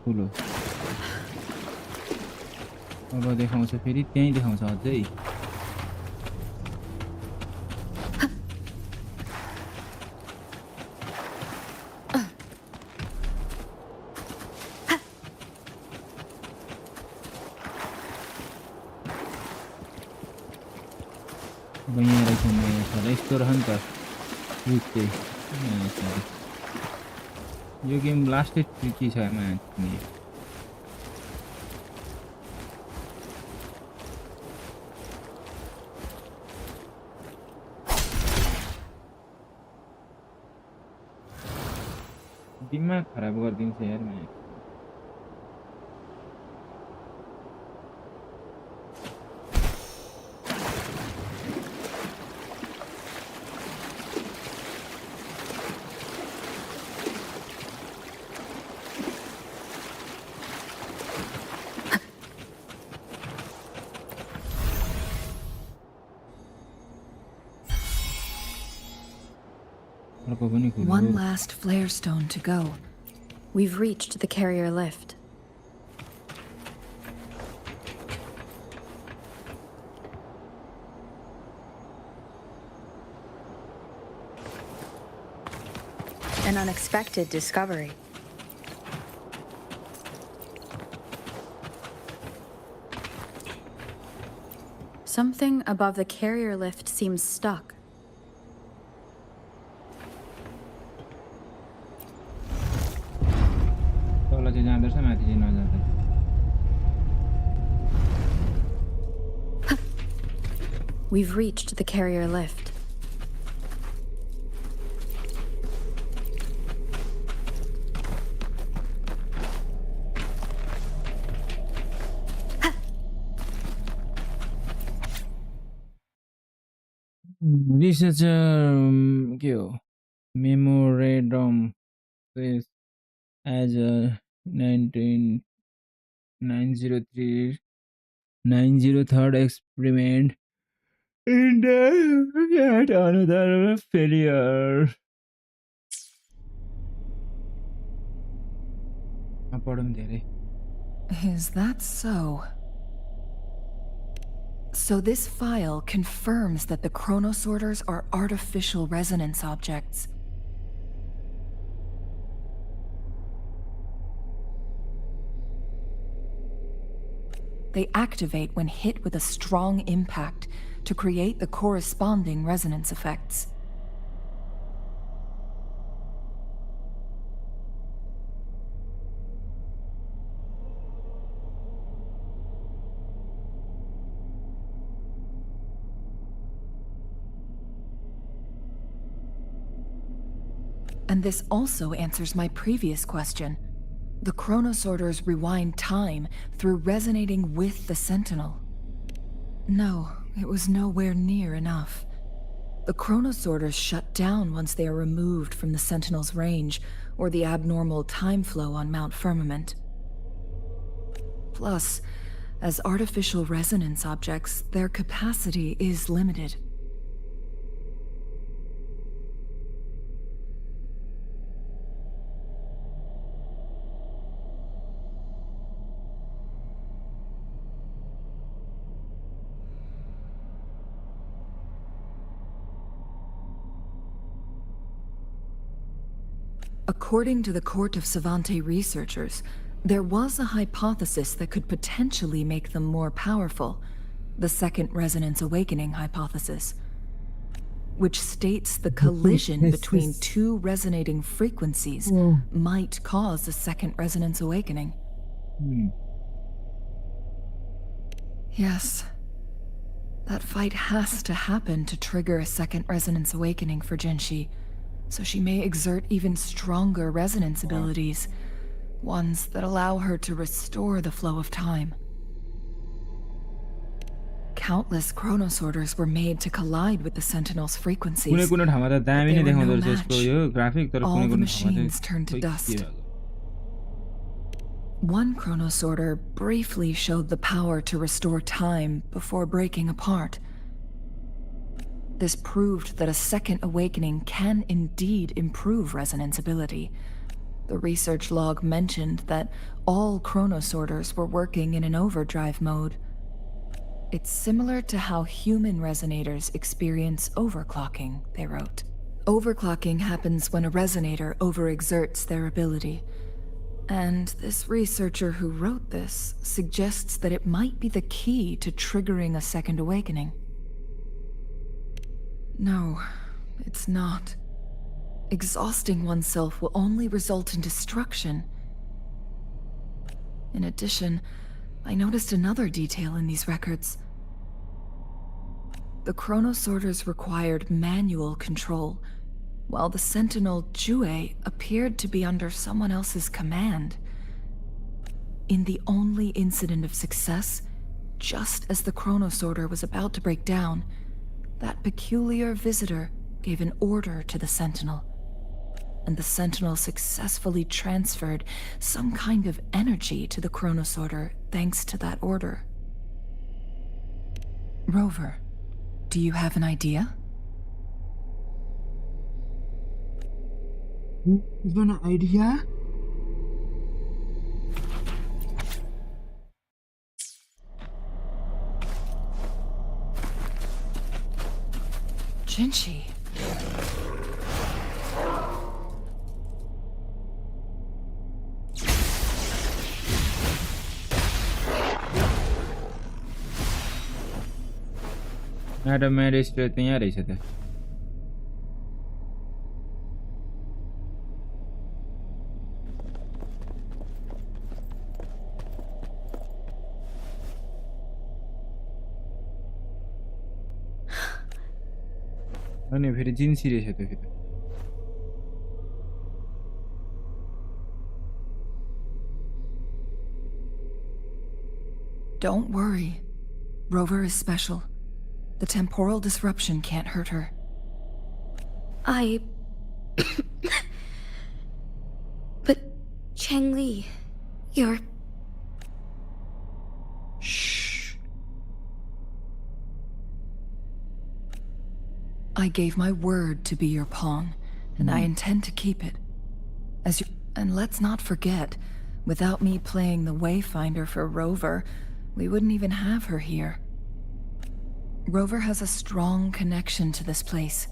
ठुलो अब देखाउँछ फेरि त्यही देखाउँछ अझै अब यहाँ रहेछ नयाँ यस्तो रह नि त युज चाहिँ यो गेम लास्टै ट्रिकी छ मान्छे दिमाग खराब गरिदिन्छ यार मान्छे One last flare stone to go. We've reached the carrier lift. An unexpected discovery. Something above the carrier lift seems stuck. We've reached the carrier lift. Researcher के हो memorandum says as a 903 903rd experiment and yet another failure. Is that so? So this file confirms that the chronosorters are artificial resonance objects. They activate when hit with a strong impact to create the corresponding resonance effects. And this also answers my previous question. The chronosorters rewind time through resonating with the Sentinel. No, it was nowhere near enough. The chronosorters shut down once they are removed from the Sentinel's range, or the abnormal time flow on Mount Firmament. Plus, as artificial resonance objects, their capacity is limited. According to the Court of Savante researchers, there was a hypothesis that could potentially make them more powerful, the Second Resonance Awakening hypothesis, which states the collision between two resonating frequencies might cause a Second Resonance Awakening. Yes, that fight has to happen to trigger a Second Resonance Awakening for Jinshi, so she may exert even stronger resonance abilities, ones that allow her to restore the flow of time. Countless chronosorters were made to collide with the Sentinel's frequencies. कुनै कुनै ठाउँमा त दामी नै देखाउँदो रहेछ यसको यो graphic तर All कुनै the कुनै ठाउँमा machines turned to dust. One chronosorter briefly showed the power to restore time before breaking apart. This proved that a second awakening can indeed improve resonance ability, The research log mentioned that all chronosorters were working in an overdrive mode. It's similar to how human resonators experience overclocking, they wrote. Overclocking happens when a resonator overexerts their ability. And this researcher who wrote this suggests that it might be the key to triggering a second awakening. No, it's not. Exhausting oneself will only result in destruction. In addition, I noticed another detail in these records. The chronosorters required manual control, while the sentinel Jue appeared to be under someone else's command. In the only incident of success, just as the chronosorter was about to break down, that peculiar visitor gave an order to the sentinel, and the sentinel successfully transferred some kind of energy to the chronosorter thanks to that order. Rover, do you have an idea? You have an idea? Jinshi. Madam Magistrate त्यहाँ रहेछ त अनि फेरि जिन्सी रहेछ त फेरि Don't worry. Rover is special. The temporal disruption can't hurt her. But, Changli, you're... Shh. I gave my word to be your pawn, and I intend to keep it. And let's not forget, without me playing the Wayfinder for Rover, we wouldn't even have her here. Rover has a strong connection to this place.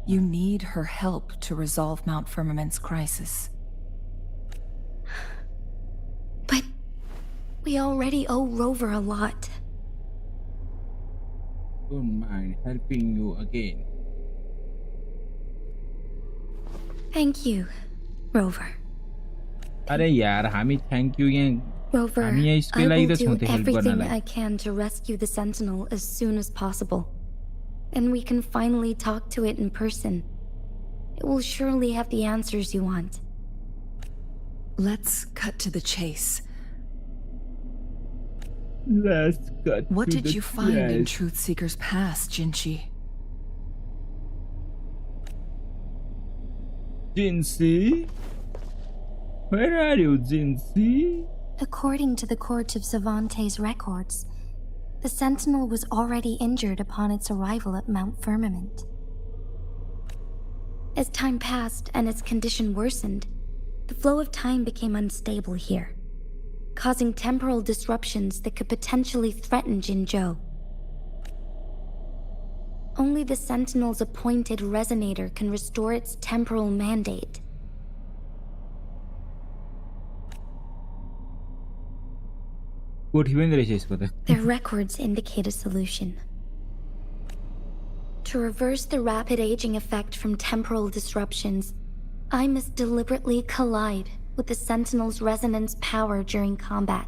You need her help to resolve Mount Firmament's crisis. But we already owe Rover a lot. Don't mind helping you again. Thank you, Rover. अरे यार हामी thank you यहाँ Rover, हामी यहाँ यसकै I लागि will त छौँ do त हेल्प everything गर्नलाई I can to rescue the Sentinel as soon as possible. And we can finally talk to it in person. It will surely have the answers you want. Let's cut to the chase. Let's cut What to did the you find in chase. Truthseeker's past, Jinshi? Jinsey? Where are you, Jinsey? According to the Court of Savante's records, the Sentinel was already injured upon its arrival at Mount Firmament. As time passed and its condition worsened, the flow of time became unstable here, causing temporal disruptions that could potentially threaten Jinzhou. Only the Sentinel's appointed resonator can restore its temporal mandate. Their records indicate a solution. To reverse the rapid aging effect from temporal disruptions, I must deliberately collide with the Sentinel's resonance power during combat,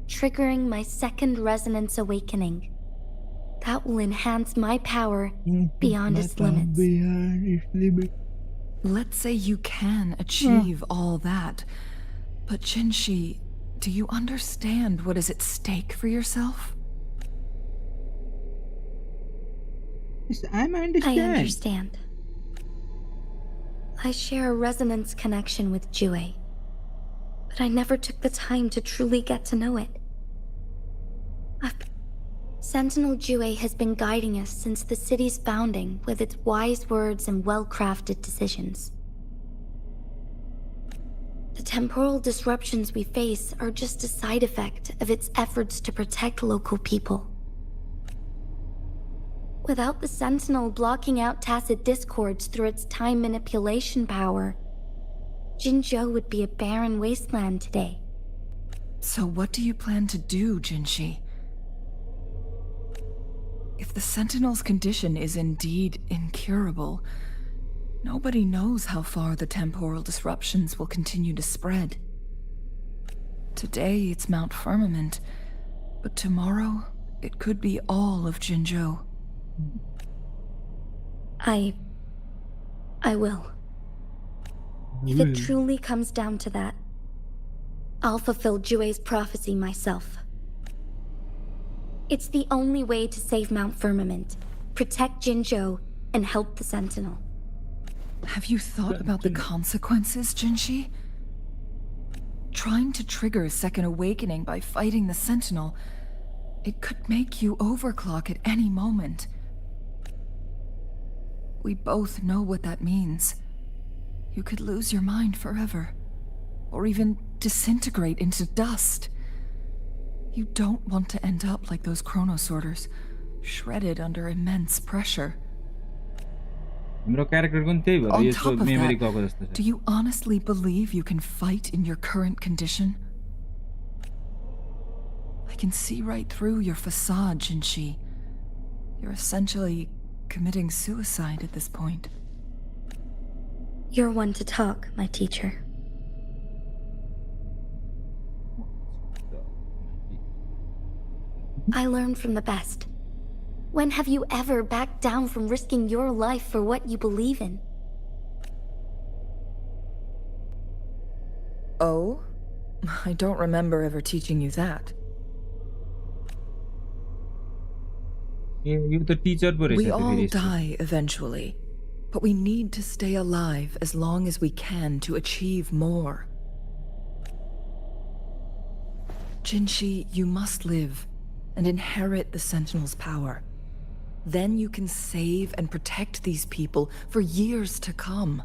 triggering my second resonance awakening. That will enhance my power beyond its limits. Let's say you can achieve all that, but Jinshi, do you understand what is at stake for yourself? Yes, I I understand. I share a resonance connection with Jue, but I never took the time to truly get to know it. Sentinel Jue has been guiding us since the city's founding with its wise words and well-crafted decisions. The temporal disruptions we face are just a side effect of its efforts to protect local people. Without the Sentinel blocking out tacit discords through its time manipulation power, Jinzhou would be a barren wasteland today. So what do you plan to do, Jinshi? If the Sentinel's condition is indeed incurable, nobody knows how far the temporal disruptions will continue to spread. Today it's Mount Firmament, but tomorrow it could be all of Jinzhou. I will. If it truly comes down to that, I'll fulfill Jue's prophecy myself. It's the only way to save Mount Firmament, protect Jinzhou, and help the Sentinel. Have you thought about the consequences, Jinshi? Trying to trigger a second awakening by fighting the Sentinel, it could make you overclock at any moment. We both know what that means. You could lose your mind forever, or even disintegrate into dust. You don't want to end up like those chronosorters, shredded under immense pressure. On On top of that, do you honestly believe you can fight in your current condition? I can see right through your facade, Jinshi. You're essentially committing suicide at this point. You're one to talk, my teacher. I learned from the best. When have you ever backed down from risking your life for what you believe in? Oh? I don't remember ever teaching you that. We all die eventually, but we need to stay alive as long as we can to achieve more. Jinshi, you must live and inherit the Sentinel's power. Then you can save and protect these people for years to come.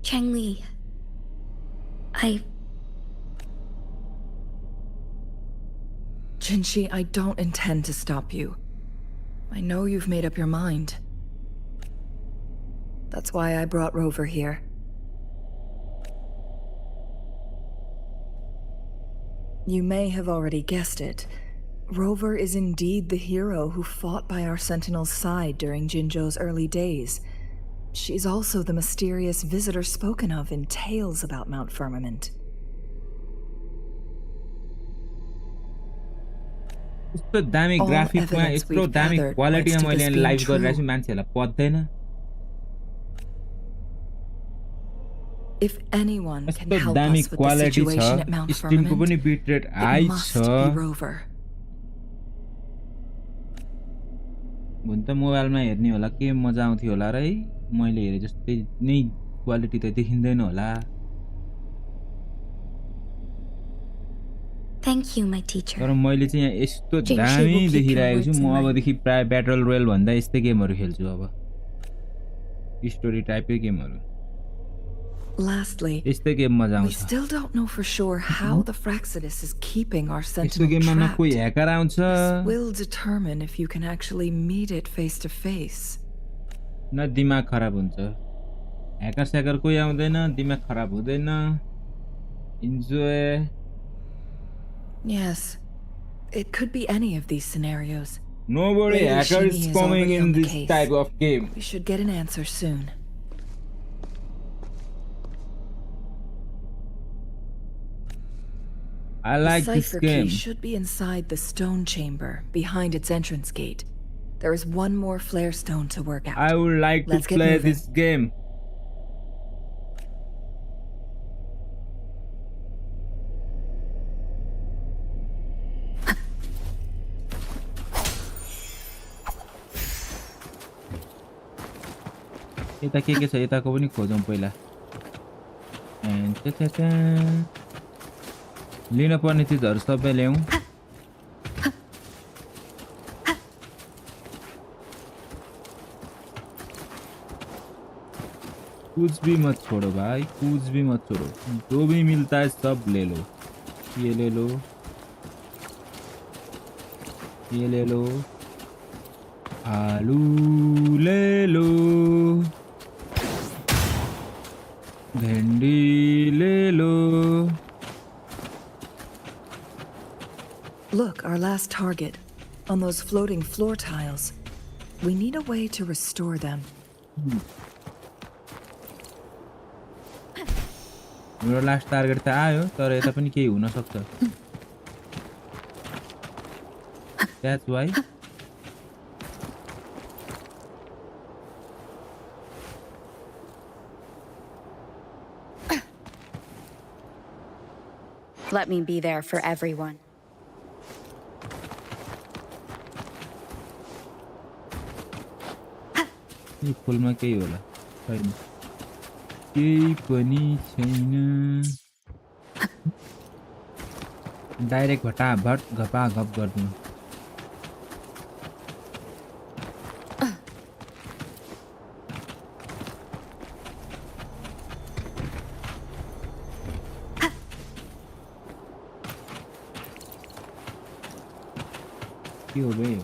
Changli, Jinshi, I don't intend to stop you. I know you've made up your mind. That's why I brought Rover here. You may have already guessed it. Rover is indeed the hero who fought by our Sentinel's side during Jinzhou's early days. She's also the mysterious visitor spoken of in tales about Mount Firmament. यस्तो दामी ग्राफिक्समा यस्तो दामी क्वालिटीमा मैले live गरिरहेछु मान्छेहरुलाई पत्दैन If anyone can यस्तो help दामी us with the quality situation at छ Mount स्ट्रिमको Firmament, पनि bit rate it high must छ be Rover. भन त मोबाइलमा हेर्ने होला के मजा आउँथ्यो होला र है मैले हेरे जस्तै नै क्वालिटी त देखिँदैन होला thank you, my teacher. तर मैले चाहिँ यहाँ यस्तो दामी देखिरहेको छु म अबदेखि प्राय ब्याटल रोयल भन्दा यस्तै गेमहरु खेल्छु अब स्टोरी टाइपकै गेमहरु Lastly, यस्तै गेम मजा we आउँछ still don't know for sure how the Fraxidus is keeping our यस्तो Sentinel गेममा न trapped. कोही ह्याकर आउँछ This will determine if you can actually meet it face to face. न दिमाग खराब हुन्छ ह्याकर स्याकर कोही आउँदैन दिमाग खराब हुँदैन enjoy Yes, it could be any of these scenarios. Nobody Lady hacker Shinny is is coming already in on the this case. type of game. We should get an answer soon. I like the this cipher game. key should be inside the stone chamber behind its entrance gate. There is one more flare stone to work out. I would like Let's to get play moving. this game. यता के छ यताको पनि खोजौं पहिला लिन पर्ने चीजहरु सबै ल्याऊ कुछ भी मत छोड़ो भाई, कुछ भी मत छोड़ो, जो भी मिलता है सब ले लो। ये ले लो, ये ले लो, आलू ले लो, भिंडी ले लो। Look, our last target. On those floating floor tiles. We need a way to restore them. मेरो लास्ट टार्गेट त आयो, तर यता पनि केही हुन सक्छ। That's why Let me be there for everyone. यो फुलमा केही होला, छैन, केही पनि छैन। डाइरेक्ट भटाभट घपाघप गर्नु। के हो बे?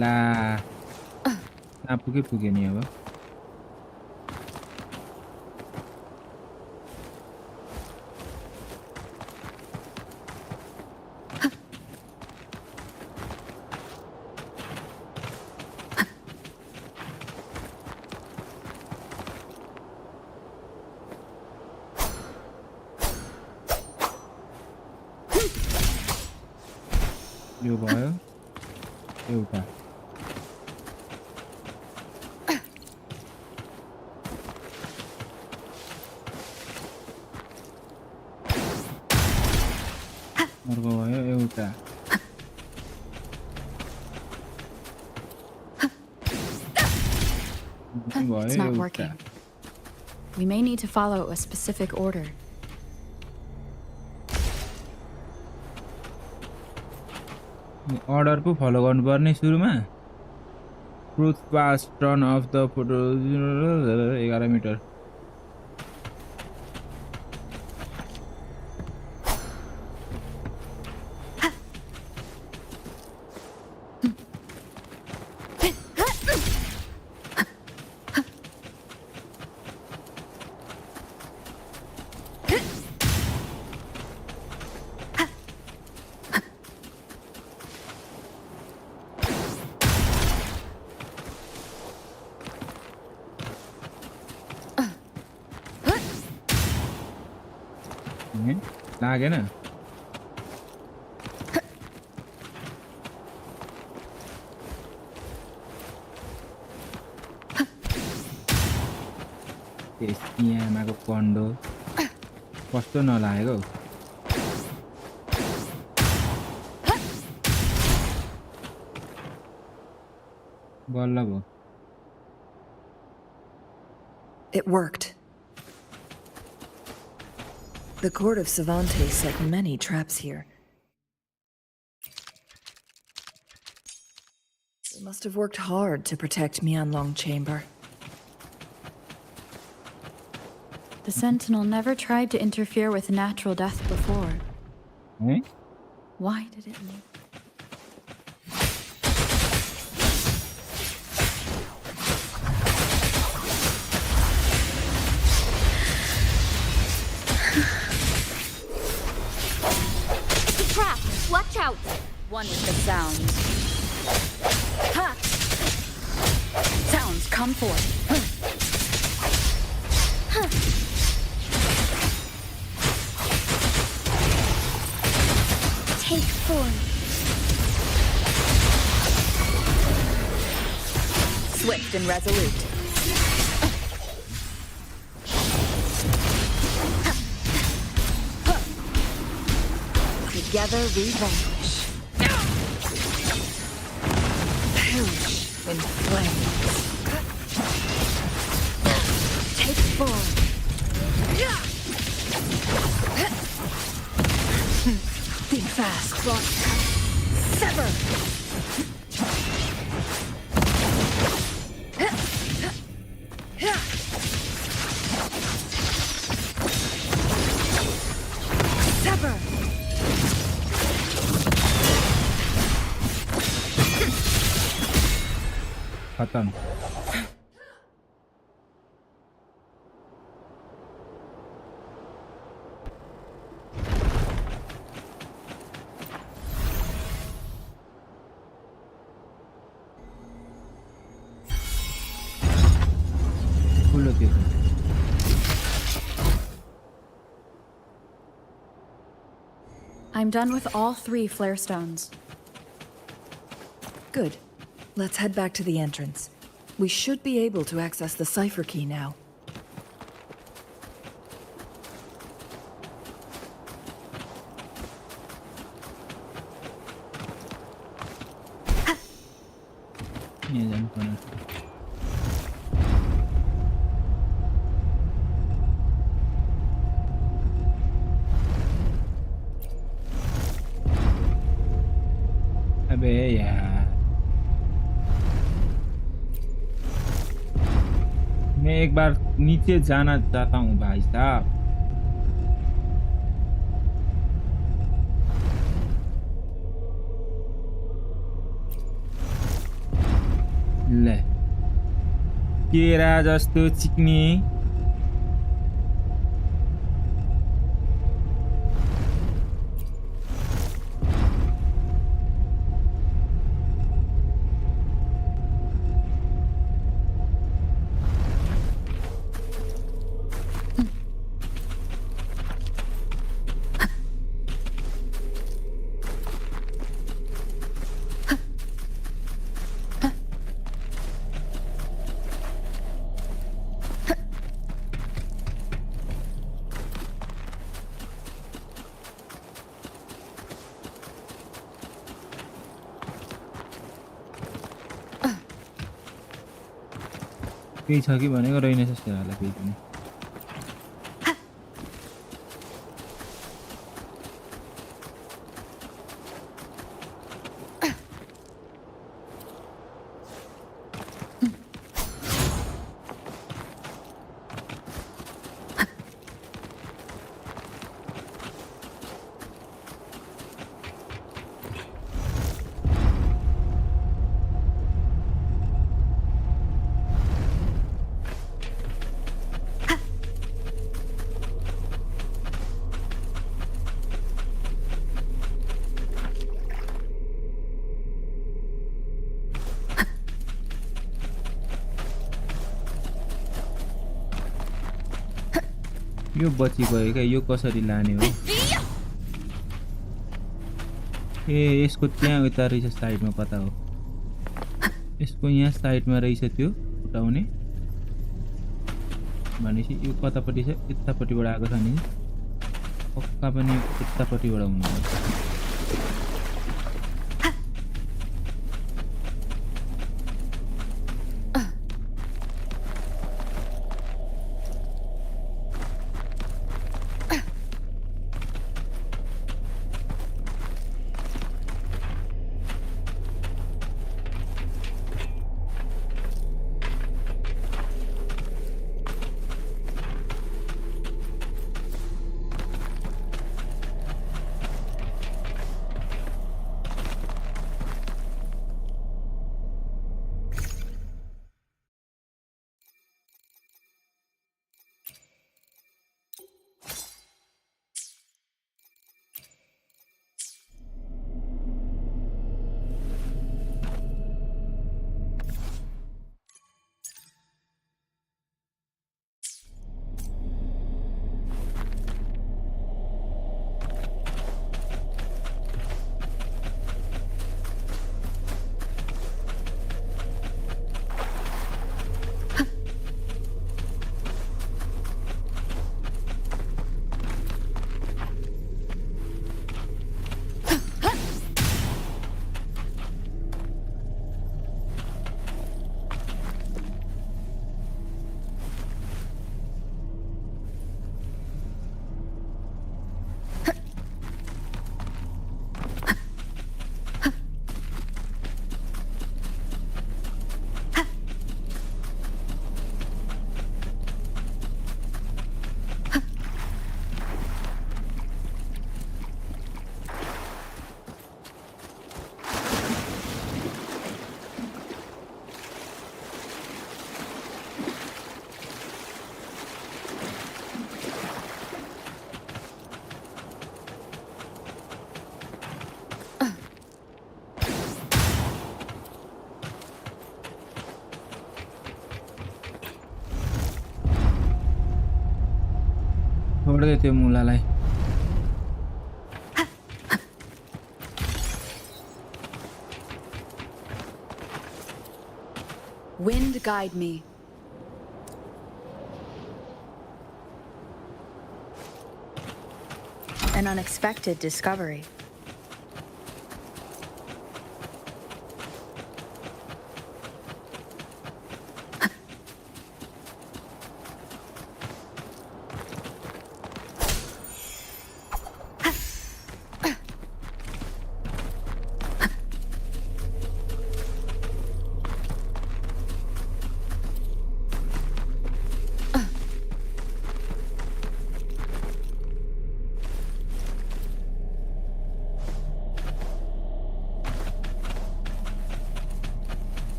ला पुगे पुगे नि अब। यो भयो एउटा। अर्को भयो एउटा। It's not working. We may need to follow a specific order. Order पो फलो गर्नुपर्ने सुरुमा। फ्रुट पास turn of the photo 11 metre. लागेन। आमाको कन्डो कस्तो नलागेको। बल्ल भयो। It worked. The court of Savantes set many traps here. They must have worked hard to protect Mianlong Chamber. The Sentinel never tried to interfere with natural death before. Eh? Why did it leave? Watch out! One with the sounds. Ha! Sounds come forth. Take form. Swift and resolute. Together we vanquish. Perish in flames. Take form. Think fast, boss. Sever! Sever! खत्म खोलो त्यो त। I'm done with all 3 flare stones. Good. Let's head back to the entrance. We should be able to access the cipher key now. यहाँ जानुपर्ने। अबे यार मैं एक बार नीचे जाना चाहता हूँ भाई साहब। ले केरा जस्तो चिक्ने केही छ कि भनेको रहेनछ जस्तो होला केही पनि। यो बची गयो क्या यो कसरी लाने हो ए यसको त्यहाँ उता रहेछ साइडमा कता हो यसको यहाँ साइडमा रहेछ त्यो उठाउने भनेपछि यो कतापट्टि छ यतापट्टिबाट आएको छ नि पक्का पनि यतापट्टिबाट हुनु छोड्दै त्यो मुलालाई Wind guide me. An unexpected discovery.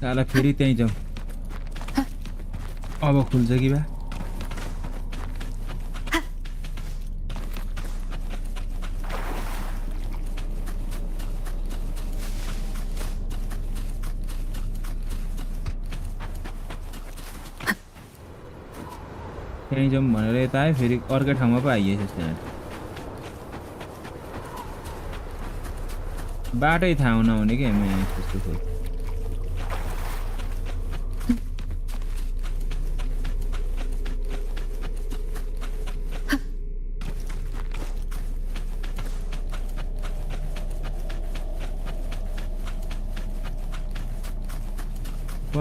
साला फेरि त्यही जाउँ अब खुल्छ कि बा त्यही जाउँ भनेर यता आयो फेरि अर्कै ठाउँमा पो आइएछ बाटै थाहा नहुने कि हामी त्यस्तो खोइ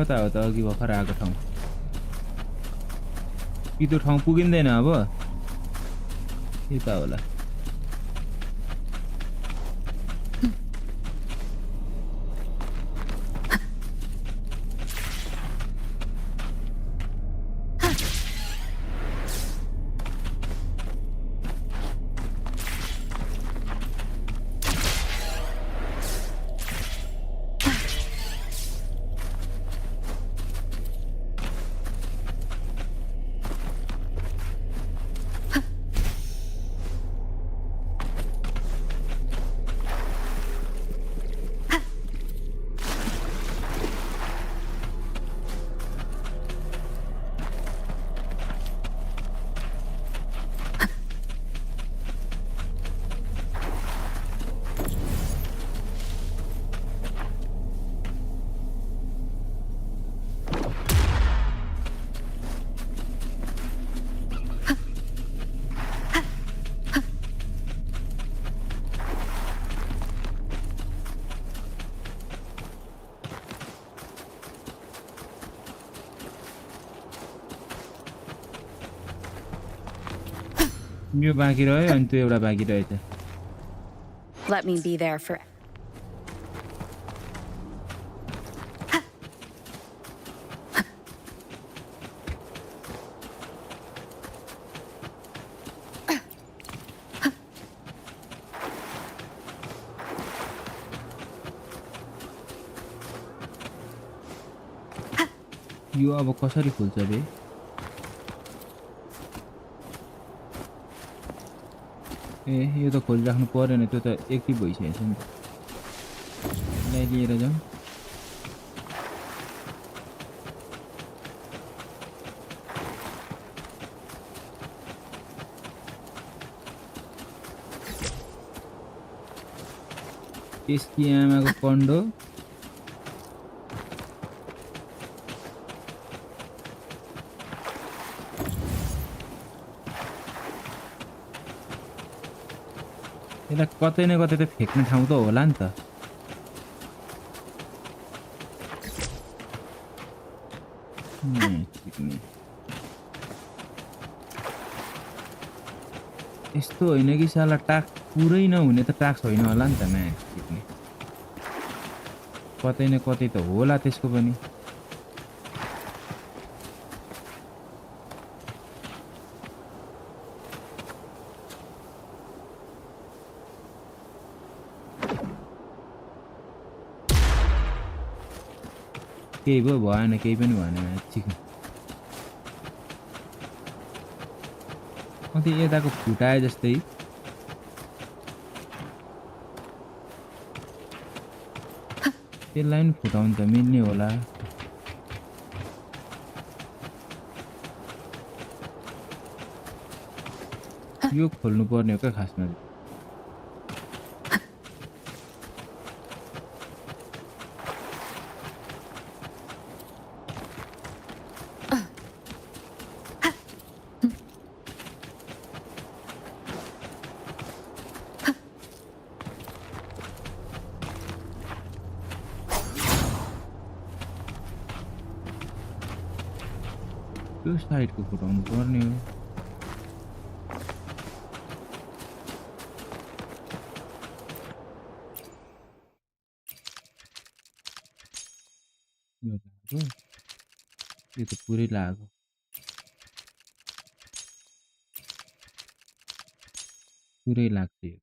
कता हो त अघि भर्खर आएको ठाउँ कि त्यो ठाउँ पुगिँदैन अब यता होला यो बाँकी रह्यो अनि त्यो एउटा बाँकी रहेछ Let me be there for. यो अब कसरी खुल्छ बे ए यो त खोलिराख्नु परेन त्यो त एक्टिभ भइसकेछ नि यसलाई लिएर जाउँ यसकी आमाको कन्डो यसलाई कतै न कतै त फेक्ने ठाउँ त होला नि त यस्तो होइन कि साला टास्क पुरै नहुने त टास्क होइन होला नि त म्याच सिक्ने कतै न कतै त होला त्यसको पनि केही पो भएन केही पनि भएन सिक्नु कति यताको फुटाए जस्तै त्यसलाई पनि फुटाउनु त मिल्ने होला यो खोल्नु पर्ने हो क्या खासमा त्यो साइडको फुटाउनु पर्ने हो यो लाग्यो यो त पुरै लाग्यो पुरै लाग्छ यो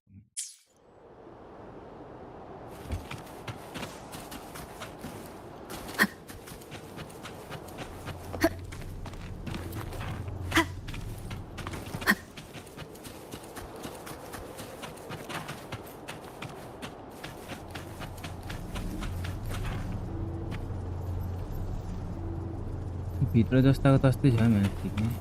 भित्र जस्ताको तस्तै छ म्यास्टिकमा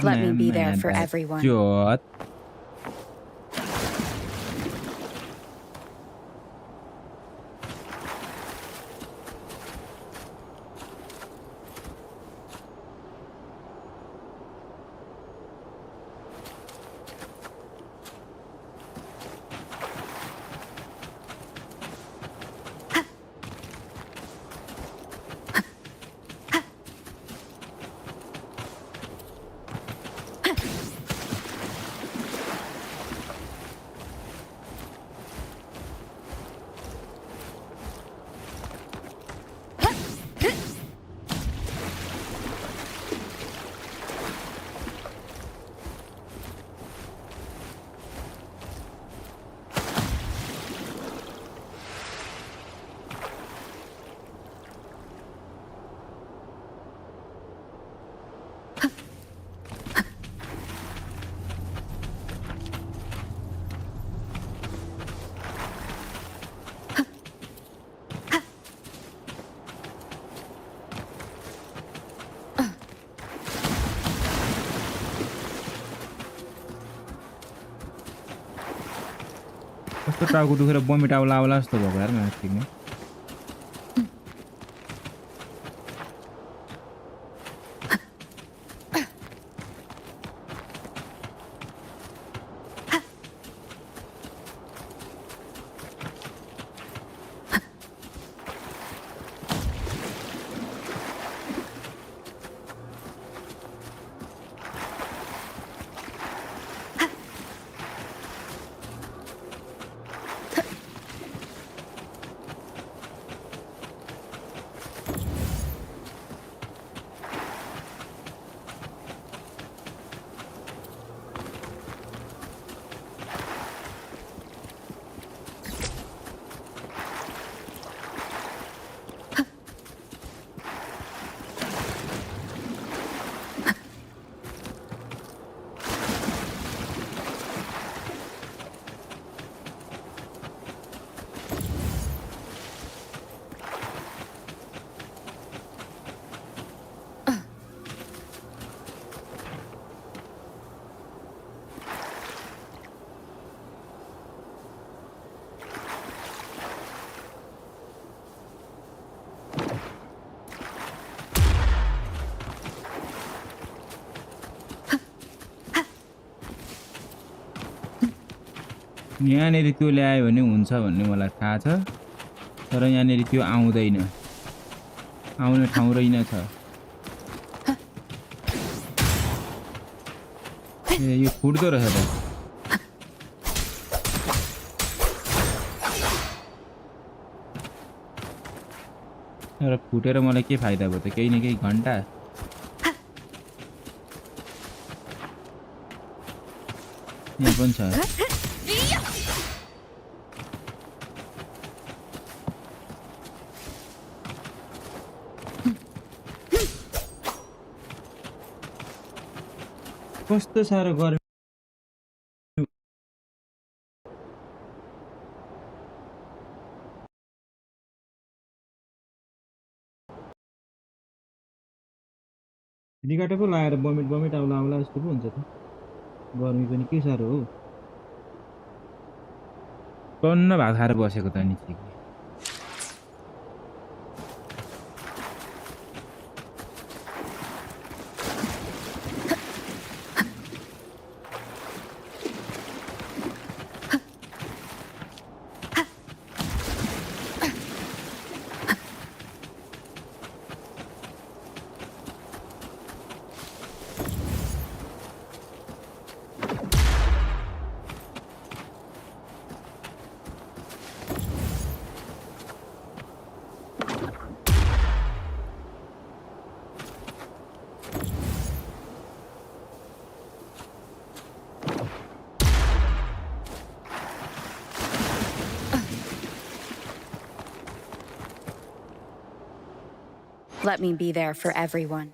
Let me be there for everyone. Jot. कस्तो टाउको दुखेर बमिट आउला आउला जस्तो भएको यार म्यास्टिकमा यहाँनेरि त्यो ल्यायो भने हुन्छ भन्ने मलाई थाहा छ तर यहाँनेरि त्यो आउँदैन आउने ठाउँ रहेन छ ए यो फुट्दो रहेछ त तर फुटेर मलाई के फाइदा भयो त केही न केही घण्टा यहाँ पनि छ कस्तो साह्रो गर्मी निकाटो पो लाएर बमिट आउला आउला जस्तो पो हुन्छ त गर्मी पनि के साह्रो हो टन्न भात खाएर बसेको त नि ठिकै Let me be there for everyone.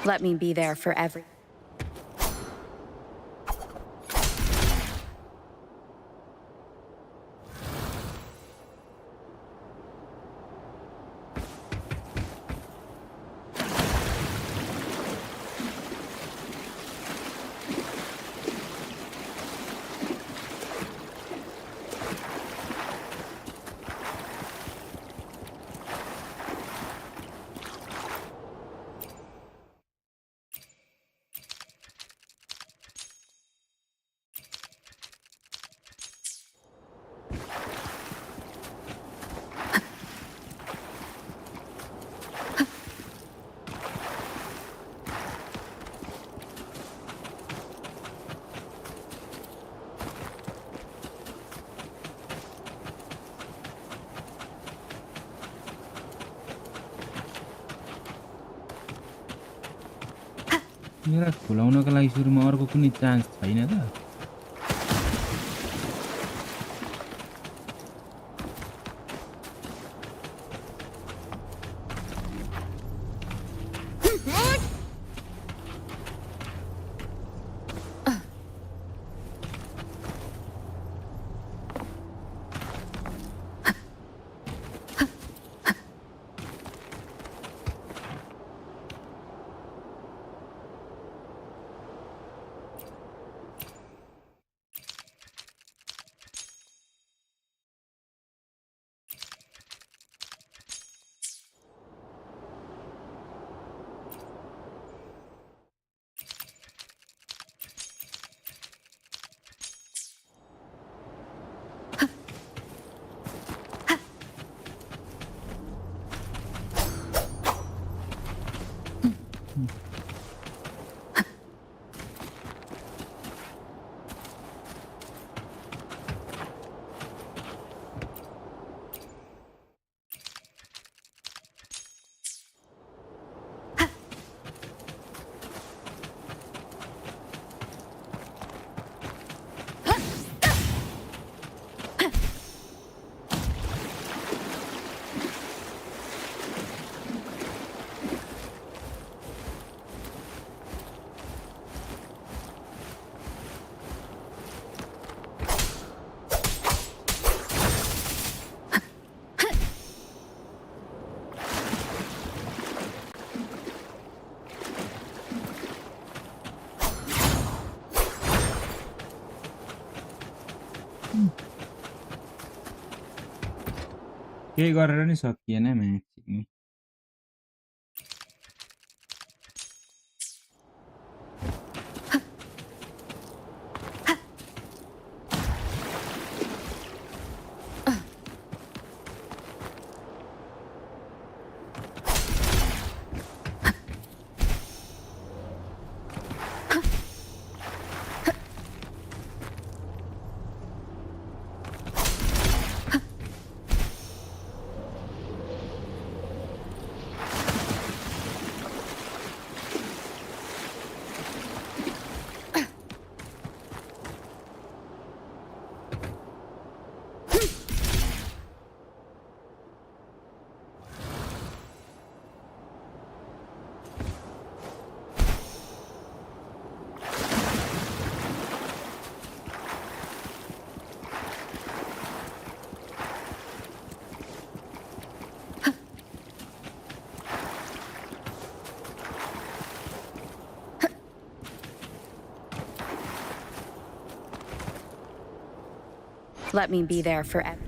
Let me be there for every. मेरा खुलाउनका लागि सुरुमा अर्को कुनै चान्स छैन त केही गरेर नि सकिएन match Let me be there forever.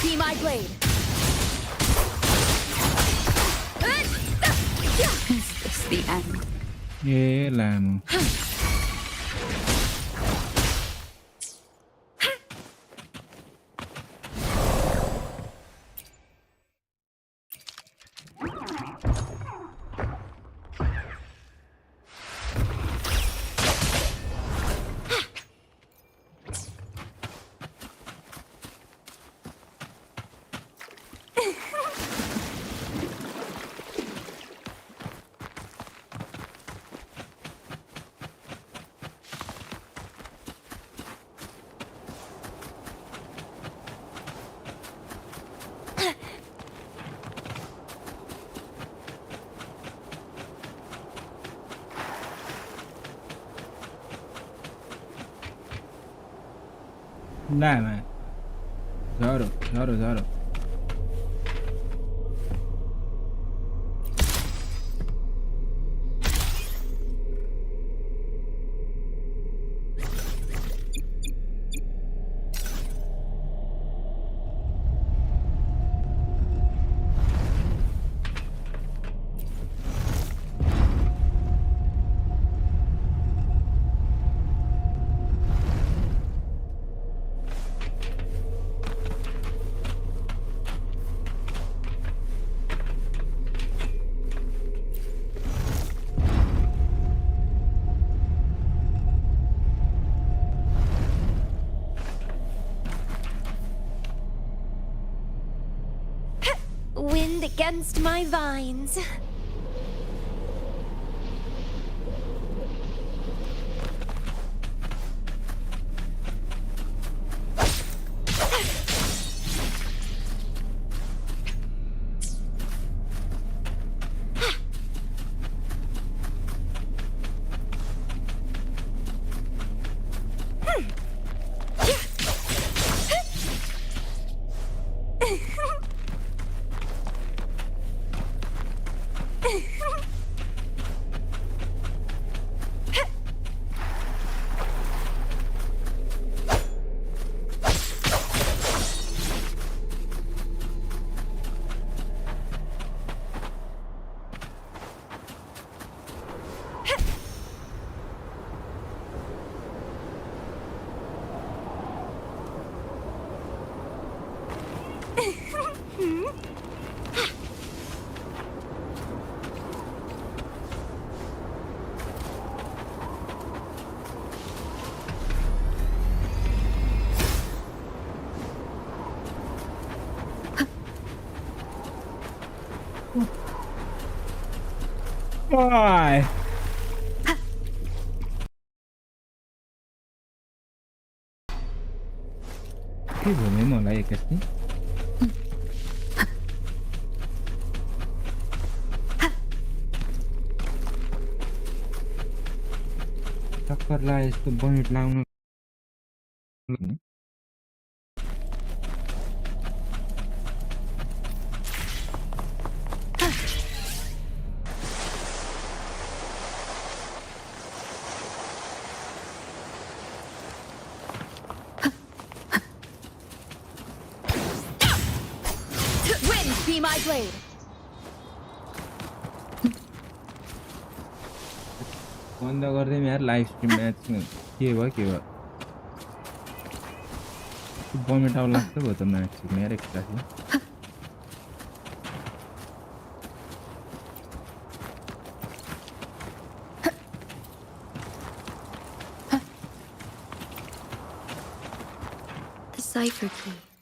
Be my blade. Is this the end? Yeah, làm. Nah, man. Zoro. Wind against my vines. Why? के भयो मलाई एकैछिन टक्करलाई यस्तो बमिट लाउन Be my blade. बन्द गर्दै यार लाइभ स्ट्रिम म्याच के भयो बमिट आउट लाग्छ भयो त म्याच यार एकैछिन The cipher key.